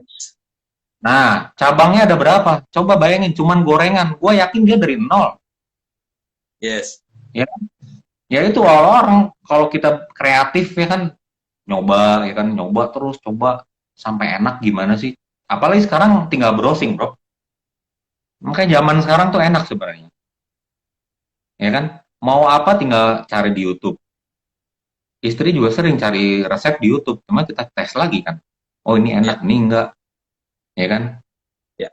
nah cabangnya ada berapa coba bayangin cuman gorengan gue yakin dia dari nol Yes. ya ya itu orang kalau kita kreatif ya kan nyoba ya kan nyoba terus coba sampai enak gimana sih apalagi sekarang tinggal browsing bro Makanya zaman sekarang tuh enak sebenarnya, ya kan? Mau apa tinggal cari di YouTube. Istri juga sering cari resep di YouTube, cuma kita tes lagi kan. Oh ini Iya, enak, ini enggak, ya kan? ya.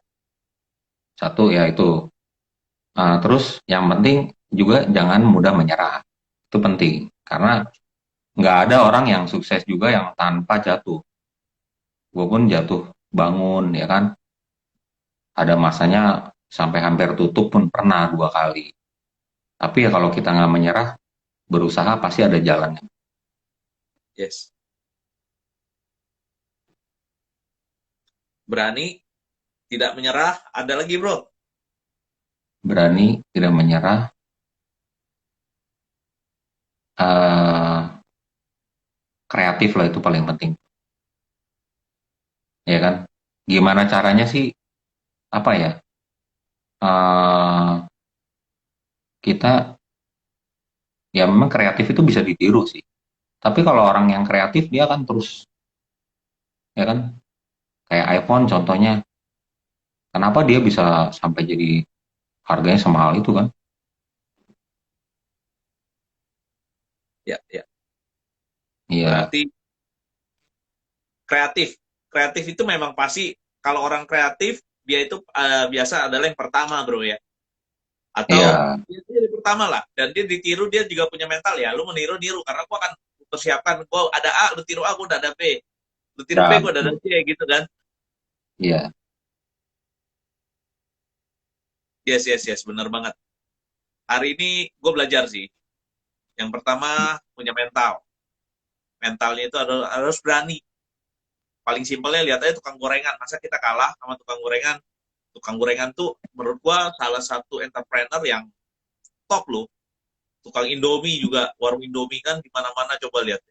Satu ya itu. Terus yang penting juga jangan mudah menyerah. Itu penting, karena nggak ada orang yang sukses juga yang tanpa jatuh. Gue pun jatuh bangun, ya kan? Ada masanya sampai hampir tutup pun pernah 2 kali. Tapi ya kalau kita nggak menyerah, berusaha pasti ada jalannya. Yes. Berani, tidak menyerah. Ada lagi, bro. Berani, tidak menyerah, eh, kreatif lah itu paling penting, ya kan? Gimana caranya sih? Apa ya? eh Kita ya memang kreatif itu bisa ditiru sih. Tapi kalau orang yang kreatif dia kan terus, ya kan? Kayak iPhone contohnya, kenapa dia bisa sampai jadi harganya semahal itu kan? Ya, ya. Iya, Berarti kreatif. Kreatif itu memang pasti, kalau orang kreatif, dia itu biasa adalah yang pertama, bro ya. Atau iya, dia yang pertama lah. Dan dia ditiru, dia juga punya mental ya. Lu meniru, niru. Karena gua akan persiapkan, gua ada A, lu tiru A, gua udah ada B. Lu tiru B, ya, gua udah ada betul. C, gitu kan. Iya, Yes, yes, yes. Bener banget. Hari ini gue belajar sih. Yang pertama, punya mental. Mentalnya itu harus berani. Paling simpelnya lihat aja tukang gorengan. Masa kita kalah sama tukang gorengan? Tukang gorengan tuh menurut gua salah satu entrepreneur yang top loh. Tukang Indomie juga, warung Indomie kan di mana-mana, coba lihat.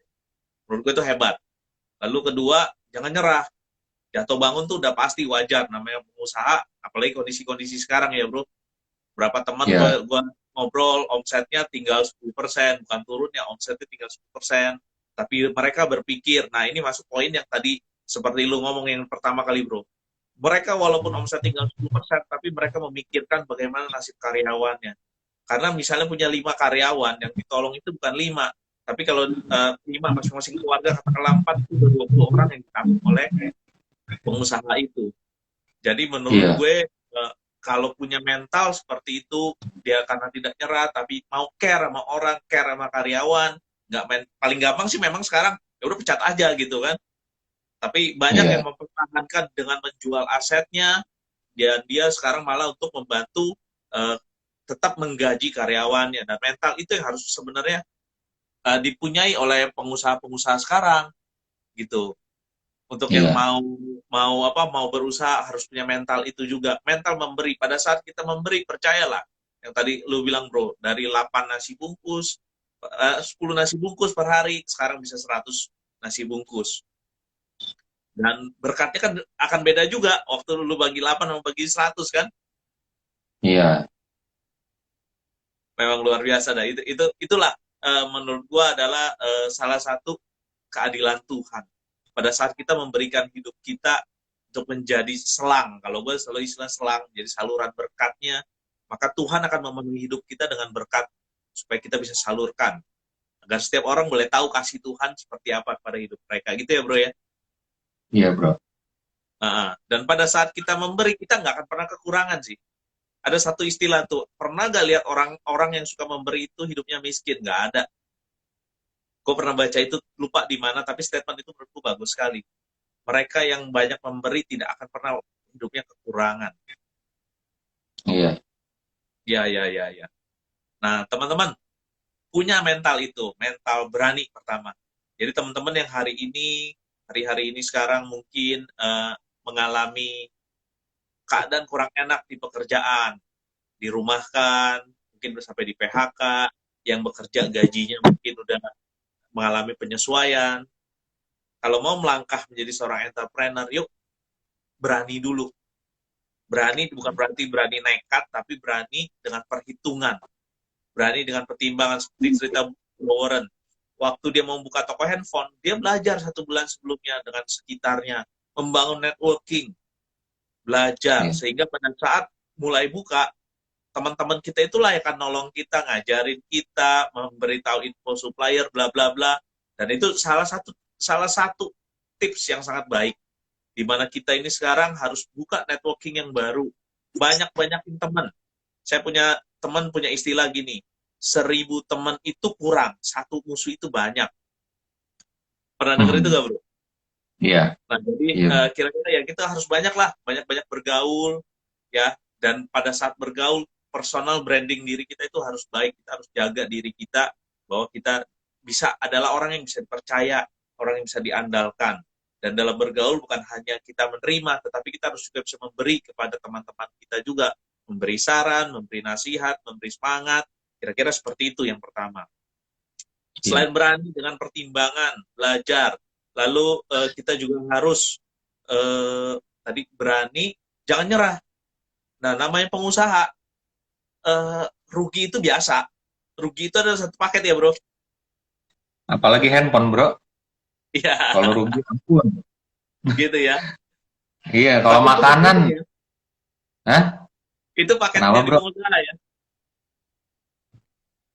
Menurut gue itu hebat. Lalu kedua, jangan nyerah. Jatuh bangun tuh udah pasti wajar, namanya pengusaha, apalagi kondisi-kondisi sekarang ya bro. Berapa teman iya, gua ngobrol, omsetnya tinggal 10%, bukan turun ya, omsetnya tinggal 10%. Tapi mereka berpikir, nah ini masuk poin yang tadi seperti lu ngomong yang pertama kali bro. Mereka walaupun omset tinggal 10%, tapi mereka memikirkan bagaimana nasib karyawannya. Karena misalnya punya 5 karyawan, yang ditolong itu bukan 5, tapi kalau 5 masing-masing keluarga, katakanlah 4, itu udah 20 orang yang ditanggung oleh pengusaha itu. Jadi menurut iya, gue kalau punya mental seperti itu, dia karena tidak nyerah tapi mau care sama orang, care sama karyawan, nggak main, paling gampang sih memang sekarang ya udah pecat aja gitu kan. Tapi banyak yang iya, mempertahankan dengan menjual asetnya, dan dia sekarang malah untuk membantu uh, tetap menggaji karyawannya. Dan mental itu yang harus sebenarnya dipunyai oleh pengusaha-pengusaha sekarang gitu. Untuk yang iya, mau berusaha harus punya mental itu juga, mental memberi. Pada saat kita memberi, percayalah, yang tadi lu bilang bro, dari 8 nasi bungkus 10 nasi bungkus per hari, sekarang bisa 100 nasi bungkus. Dan berkatnya kan akan beda juga waktu lu bagi 8 sama bagi 100 kan. iya, Memang luar biasa dah. Itulah menurut gua adalah salah satu keadilan Tuhan. Pada saat kita memberikan hidup kita untuk menjadi selang, kalau gue selalu istilah selang, jadi saluran berkatnya, maka Tuhan akan memenuhi hidup kita dengan berkat supaya kita bisa salurkan. Agar setiap orang boleh tahu kasih Tuhan seperti apa pada hidup mereka. Gitu ya bro ya. iya bro. Dan pada saat kita memberi, kita nggak akan pernah kekurangan sih. Ada satu istilah tuh, pernah gak lihat orang-orang yang suka memberi itu hidupnya miskin? Nggak ada. Gue pernah baca itu, lupa di mana, tapi statement itu menurutku bagus sekali. Mereka yang banyak memberi tidak akan pernah hidupnya kekurangan. Iya, Ya, ya, ya, ya. Nah, teman-teman, punya mental itu, mental berani pertama. Jadi teman-teman yang hari-hari ini sekarang mungkin mengalami keadaan kurang enak di pekerjaan, dirumahkan, mungkin sampai di PHK, yang bekerja gajinya mungkin udah mengalami penyesuaian. Kalau mau melangkah menjadi seorang entrepreneur, yuk berani dulu. Berani bukan berarti berani nekat, tapi berani dengan perhitungan. Berani dengan pertimbangan, seperti cerita Warren. Waktu dia mau buka toko handphone, dia belajar 1 bulan sebelumnya dengan sekitarnya, membangun networking, belajar. iya, Sehingga pada saat mulai buka, teman-teman kita itulah yang akan nolong kita, ngajarin kita, memberitahu info supplier, bla bla bla. Dan itu salah satu tips yang sangat baik, di mana kita ini sekarang harus buka networking yang baru, banyak-banyakin teman. Saya punya teman punya istilah gini, 1.000 teman itu kurang, satu musuh itu banyak. Pernah denger itu Hmm. gak bro? Iya, Nah jadi iya. kira-kira ya kita harus banyak lah, banyak-banyak bergaul ya. Dan pada saat bergaul, personal branding diri kita itu harus baik. Kita harus jaga diri kita bahwa kita bisa adalah orang yang bisa dipercaya, orang yang bisa diandalkan. Dan dalam bergaul bukan hanya kita menerima, tetapi kita harus juga bisa memberi kepada teman-teman kita juga, memberi saran, memberi nasihat, memberi semangat. Kira-kira seperti itu yang pertama. Iya. Selain berani dengan pertimbangan, belajar, lalu kita juga harus tadi berani, jangan nyerah. Nah, namanya pengusaha, rugi itu biasa. Rugi itu adalah satu paket ya, bro. Apalagi handphone, bro. Iya, Kalau rugi, ampun. gitu ya. Iya, kalau Tapi itu makanan, begini ya, hah? itu paket Kenapa, jadi bro? pengusaha ya.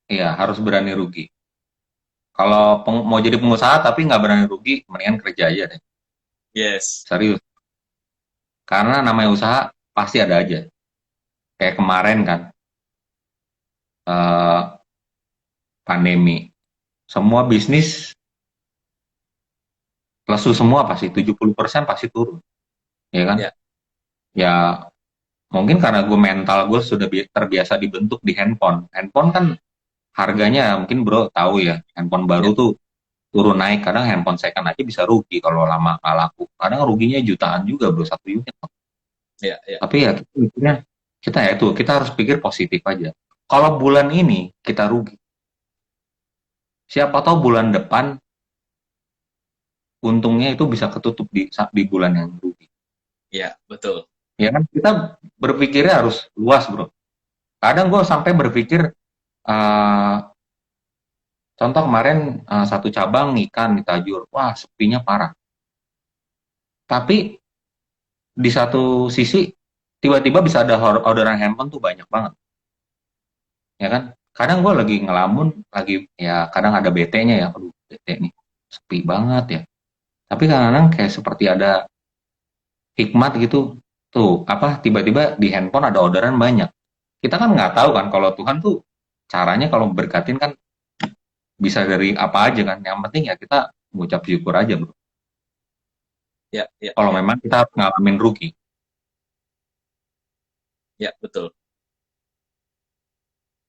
Iya, harus berani rugi. Kalau mau jadi pengusaha tapi nggak berani rugi, mendingan kerja aja deh. Yes. Serius. Karena namanya usaha pasti ada aja. Kayak kemarin kan, eh, pandemi. Semua bisnis lesu semua pasti, 70% pasti turun. Ya kan? Ya, Ya, mungkin karena gue mental gue sudah terbiasa dibentuk di handphone. Handphone kan harganya mungkin bro tahu ya, handphone baru ya, tuh turun naik. Kadang handphone second aja bisa rugi kalau lama nggak laku. Kadang ruginya jutaan juga bro, satu unit. ya, ya. Tapi ya kita mikirnya, kita ya itu, kita harus pikir positif aja. Kalau bulan ini kita rugi, siapa tahu bulan depan untungnya itu bisa ketutup di bulan yang rugi. Ya, betul. Ya kan kita berpikirnya harus luas bro. Kadang gue sampai berpikir, eh, contoh kemarin satu cabang ikan di Tajur, wah sepinya parah. Tapi di satu sisi tiba-tiba bisa ada orderan handphone tuh banyak banget, ya kan? Kadang gue lagi ngelamun, lagi ya kadang ada BT-nya ya, aduh BT nih sepi banget ya. Tapi kadang-kadang kayak seperti ada hikmat gitu, tuh apa tiba-tiba di handphone ada orderan banyak. Kita kan nggak tahu kan kalau Tuhan tuh caranya kalau berkatin kan bisa dari apa aja kan. Yang penting ya kita mengucap syukur aja bro. Ya, ya, Kalau ya, memang kita ngalamin rugi. ya, betul.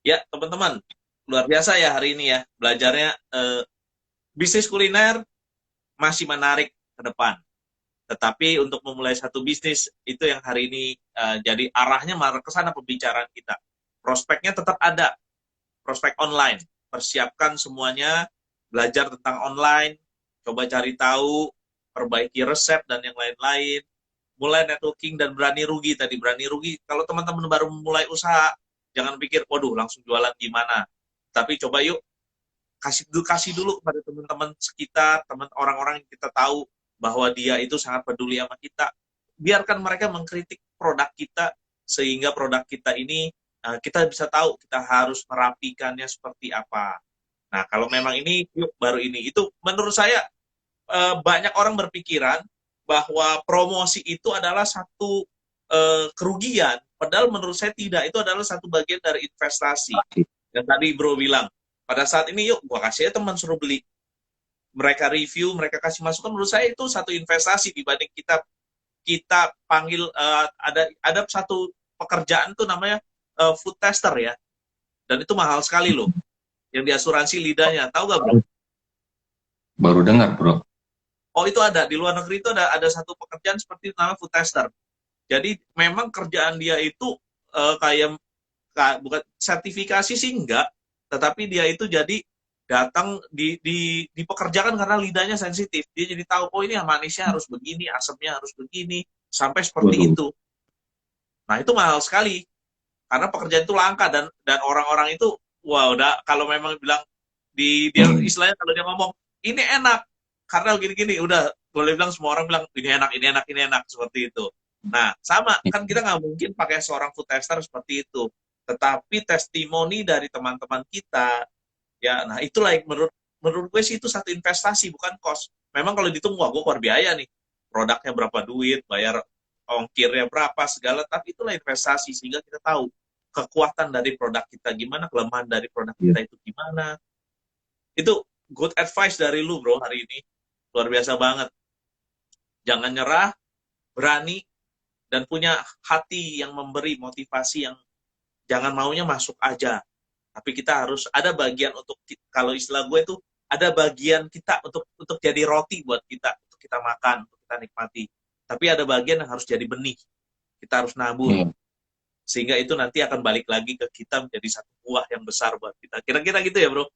Ya, teman-teman, luar biasa ya hari ini ya. Belajarnya bisnis kuliner masih menarik ke depan. Tetapi untuk memulai satu bisnis itu yang hari ini jadi arahnya malah ke sana pembicaraan kita. Prospeknya tetap ada, prospek online. Persiapkan semuanya, belajar tentang online, coba cari tahu, perbaiki resep dan yang lain-lain. Mulai networking dan berani rugi tadi, berani rugi. Kalau teman-teman baru mulai usaha, jangan pikir, waduh langsung jualan gimana. Tapi coba yuk kasih dulu kepada teman-teman sekitar, teman orang-orang yang kita tahu bahwa dia itu sangat peduli sama kita. Biarkan mereka mengkritik produk kita sehingga produk kita ini kita bisa tahu kita harus merapikannya seperti apa. Nah, kalau memang ini yuk baru ini. Itu menurut saya banyak orang berpikiran bahwa promosi itu adalah satu kerugian, padahal menurut saya tidak. Itu adalah satu bagian dari investasi. Dan tadi Bro bilang, pada saat ini yuk gua kasih ya teman suruh beli, mereka review, mereka kasih masukan, menurut saya itu satu investasi dibanding kita kita panggil ada satu pekerjaan tuh namanya food tester ya, dan itu mahal sekali loh, yang diasuransi lidahnya, tahu gak bro? Baru dengar bro. Oh itu ada di luar negeri, itu ada satu pekerjaan seperti itu namanya food tester. Jadi memang kerjaan dia itu kayak bukan sertifikasi sih enggak, tetapi dia itu jadi datang dipekerjakan karena lidahnya sensitif. Dia jadi tahu, oh ini manisnya harus begini, asamnya harus begini, sampai seperti Waduh. itu. Nah itu mahal sekali karena pekerjaan itu langka, dan orang-orang itu wah udah kalau memang bilang dia Hmm. istilahnya kalau dia ngomong ini enak karena gini-gini, udah boleh bilang semua orang bilang ini enak, ini enak, ini enak seperti itu. Nah, sama, kan kita nggak mungkin pakai seorang food tester seperti itu. Tetapi testimoni dari teman-teman kita, ya, nah itulah yang menurut menurut gue sih itu satu investasi, bukan cost. Memang kalau dihitung, wah gue keluar biaya nih. Produknya berapa duit, bayar ongkirnya berapa, segala. Tapi itulah investasi, sehingga kita tahu kekuatan dari produk kita gimana, kelemahan dari produk Iya. kita itu gimana. Itu good advice dari lu, bro, hari ini. Luar biasa banget. Jangan nyerah, berani, dan punya hati yang memberi motivasi yang jangan maunya masuk aja. Tapi kita harus ada bagian untuk, kalau istilah gue itu, ada bagian kita untuk jadi roti buat kita, untuk kita makan, untuk kita nikmati. Tapi ada bagian yang harus jadi benih. Kita harus nabur. Iya, Sehingga itu nanti akan balik lagi ke kita menjadi satu buah yang besar buat kita. Kira-kira gitu ya, bro?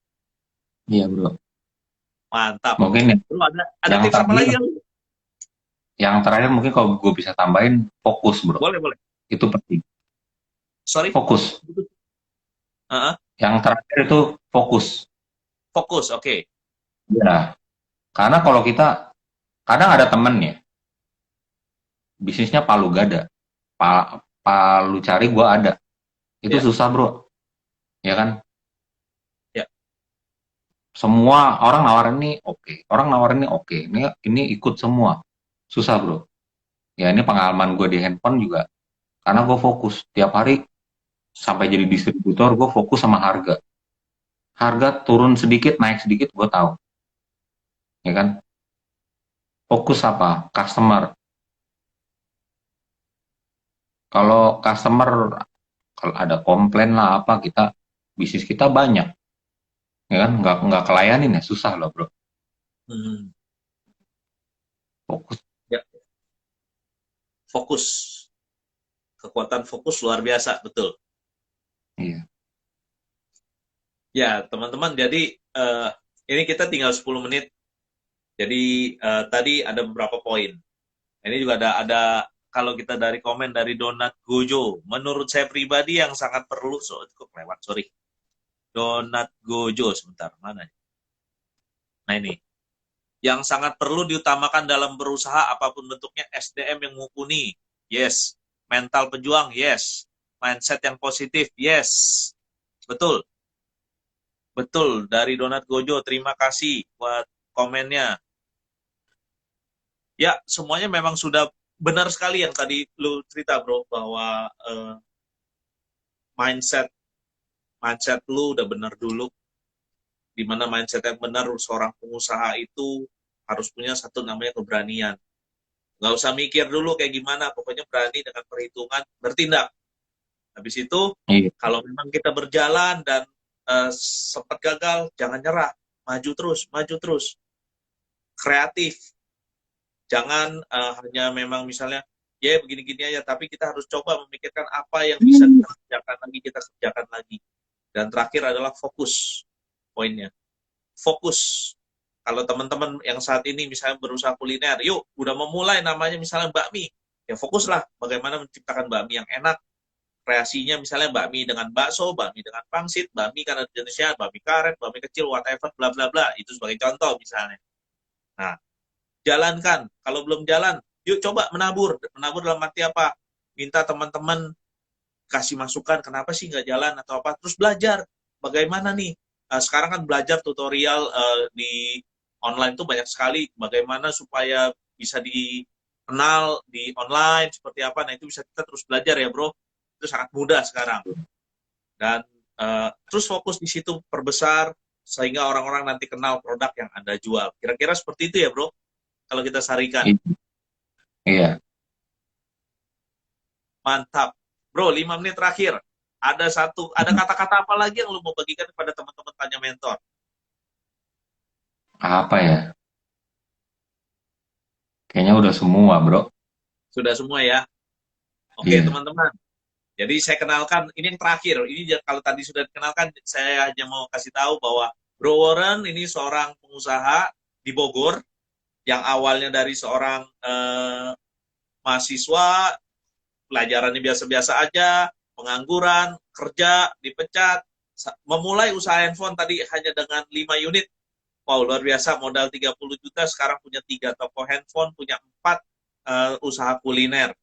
iya bro. Mantap. Mungkin ya, Bro, ada yang tips apa terakhir, lagi yang mungkin kalau gue bisa tambahin fokus bro. boleh, boleh. Itu penting. Sorry. Fokus. Uh-huh. Yang terakhir itu fokus. Fokus, oke. Okay. Ya, karena kalau kita kadang ada temen ya, bisnisnya palu gada, palu cari gue ada. Itu Ya, susah bro, ya kan? ya. Semua orang nawarin ini oke, orang nawarin ini oke, ini ikut semua, susah bro. Ya ini pengalaman gue di handphone juga, karena gue fokus tiap hari sampai jadi distributor, gue fokus sama harga. Harga turun sedikit, naik sedikit, gue tahu, ya kan? Fokus apa? Customer. Kalau customer, kalau ada komplain lah apa, kita bisnis kita banyak, ya kan? Nggak kelayanin ya, susah loh bro. Hmm. Fokus. Ya, fokus. Kekuatan fokus luar biasa, betul. Iya. Ya, teman-teman, jadi ini kita tinggal 10 menit. Jadi tadi ada beberapa poin. Ini juga ada kalau kita dari komen dari Donat Gojo. Menurut saya pribadi yang sangat perlu, kok lewat, sorry. Donat Gojo, sebentar, mana? Nah ini, yang sangat perlu diutamakan dalam berusaha apapun bentuknya, SDM yang mumpuni, yes. Mental pejuang, yes. Mindset yang positif, yes. Betul. Betul, dari Donat Gojo, terima kasih buat komennya. Ya, semuanya memang sudah benar sekali yang tadi lu cerita, bro, bahwa mindset mindset lu udah benar dulu. Di mana mindset yang benar seorang pengusaha itu harus punya satu namanya keberanian. Nggak usah mikir dulu kayak gimana, pokoknya berani dengan perhitungan, bertindak. Habis itu, Iya. kalau memang kita berjalan dan sempat gagal, jangan nyerah. Maju terus. Kreatif. Jangan hanya memang misalnya, ya begini-gini aja, tapi kita harus coba memikirkan apa yang bisa kita kerjakan lagi. Dan terakhir adalah fokus poinnya. Fokus. Kalau teman-teman yang saat ini misalnya berusaha kuliner, yuk udah memulai namanya misalnya bakmi, ya fokuslah bagaimana menciptakan bakmi yang enak. Kreasinya misalnya bakmi dengan bakso, bakmi dengan pangsit, bakmi karena jenisnya bakmi karet, bakmi kecil, whatever, bla bla bla. Itu sebagai contoh misalnya. Nah, jalankan. Kalau belum jalan, yuk coba menabur. Menabur dalam arti apa? Minta teman-teman kasih masukan, kenapa sih nggak jalan atau apa. Terus belajar. Bagaimana nih? Sekarang kan belajar tutorial di online tuh banyak sekali. Bagaimana supaya bisa dikenal di online, seperti apa. Nah, itu bisa kita terus belajar ya, bro. Itu sangat mudah sekarang. Dan terus fokus di situ, perbesar, sehingga orang-orang nanti kenal produk yang Anda jual. Kira-kira seperti itu ya, bro? Kalau kita sarikan. Iya. Mantap. Bro, 5 menit terakhir. Ada kata-kata apa lagi yang lu mau bagikan kepada teman-teman tanya mentor? Apa ya? Kayaknya udah semua, bro. Sudah semua ya? Oke, Iya. teman-teman. Jadi saya kenalkan, ini yang terakhir. Ini kalau tadi sudah dikenalkan, saya hanya mau kasih tahu bahwa Bro Warren ini seorang pengusaha di Bogor, yang awalnya dari seorang mahasiswa, pelajarannya biasa-biasa aja, pengangguran, kerja, dipecat, memulai usaha handphone tadi hanya dengan 5 unit. Wow, luar biasa, modal 30 juta, sekarang punya 3 toko handphone, punya 4 usaha kuliner.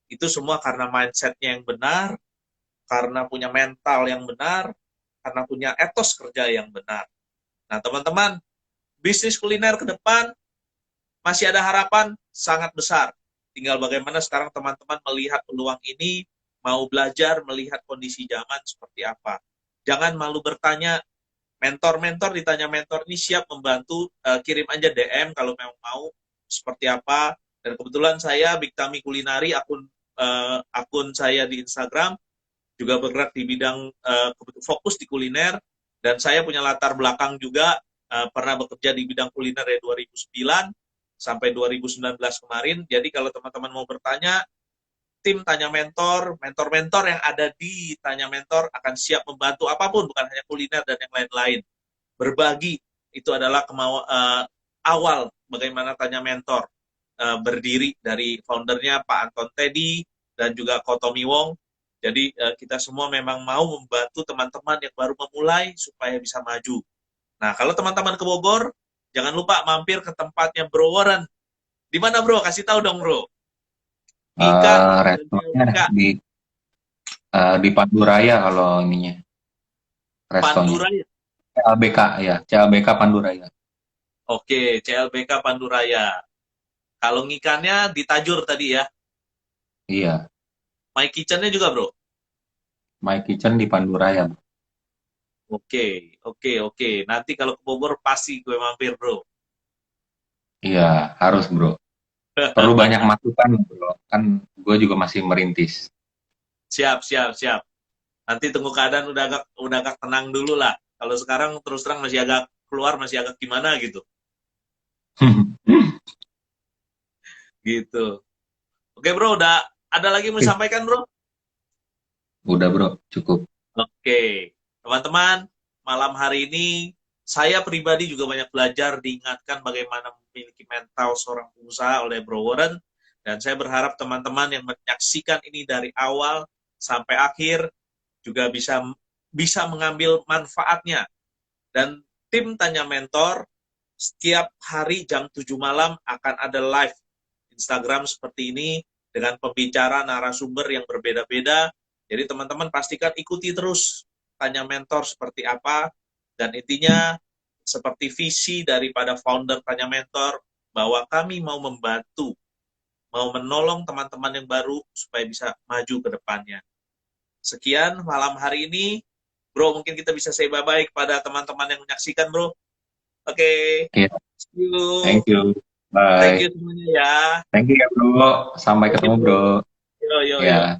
Itu semua karena mindsetnya yang benar, karena punya mental yang benar, karena punya etos kerja yang benar. Nah, teman-teman, bisnis kuliner ke depan masih ada harapan sangat besar. Tinggal bagaimana sekarang teman-teman melihat peluang ini, mau belajar melihat kondisi zaman seperti apa. Jangan malu bertanya, mentor-mentor ditanya mentor ini siap membantu, kirim aja DM kalau memang mau seperti apa. Dan kebetulan saya Big Tami Kulinari, akun saya di Instagram juga bergerak di bidang fokus di kuliner, dan saya punya latar belakang juga, pernah bekerja di bidang kuliner dari 2009 sampai 2019 kemarin. Jadi kalau teman-teman mau bertanya, tim Tanya Mentor, mentor-mentor yang ada di Tanya Mentor akan siap membantu apapun, bukan hanya kuliner dan yang lain-lain. Berbagi itu adalah awal bagaimana Tanya Mentor berdiri, dari foundernya Pak Anton Teddy dan juga Kotomi Wong. Jadi kita semua memang mau membantu teman-teman yang baru memulai supaya bisa maju. Nah, kalau teman-teman ke Bogor, jangan lupa mampir ke tempatnya Bro Warren. Di mana Bro? Kasih tahu dong Bro. Ika dan Restonya Ika. di Panduraya kalau ininya, restonya. Panduraya. CLBK ya, CLBK Panduraya. Oke, CLBK Panduraya. Kalau ngikannya di Tajur tadi ya. Iya, My Kitchen-nya juga Bro. My Kitchen di Panduraya. Oke, oke, oke. Nanti kalau ke Bogor pasti gue mampir Bro. Iya, harus bro. Perlu banyak masukan bro. Kan gue juga masih merintis. Siap, siap, siap. Nanti tunggu keadaan udah agak tenang dulu lah. Kalau sekarang terus terang masih agak keluar, masih agak gimana gitu. Gitu. Oke bro, udah ada lagi mau sampaikan bro? Udah bro, cukup. Oke, teman-teman, malam hari ini saya pribadi juga banyak belajar, diingatkan bagaimana memiliki mental seorang pengusaha oleh Bro Warren, dan saya berharap teman-teman yang menyaksikan ini dari awal sampai akhir juga bisa bisa mengambil manfaatnya. Dan tim Tanya Mentor setiap hari jam 7 malam akan ada live Instagram seperti ini dengan pembicara narasumber yang berbeda-beda. Jadi teman-teman pastikan ikuti terus Tanya Mentor seperti apa, dan intinya seperti visi daripada founder Tanya Mentor, bahwa kami mau membantu, mau menolong teman-teman yang baru supaya bisa maju ke depannya. Sekian malam hari ini. Bro, mungkin kita bisa say bye-bye kepada teman-teman yang menyaksikan, bro. Oke, Oke, see you. thank you. Thank Bye. you semuanya ya. Thank you ya bro. Sampai Thank you, ketemu bro. bro. Yo, yo, yo. Ya.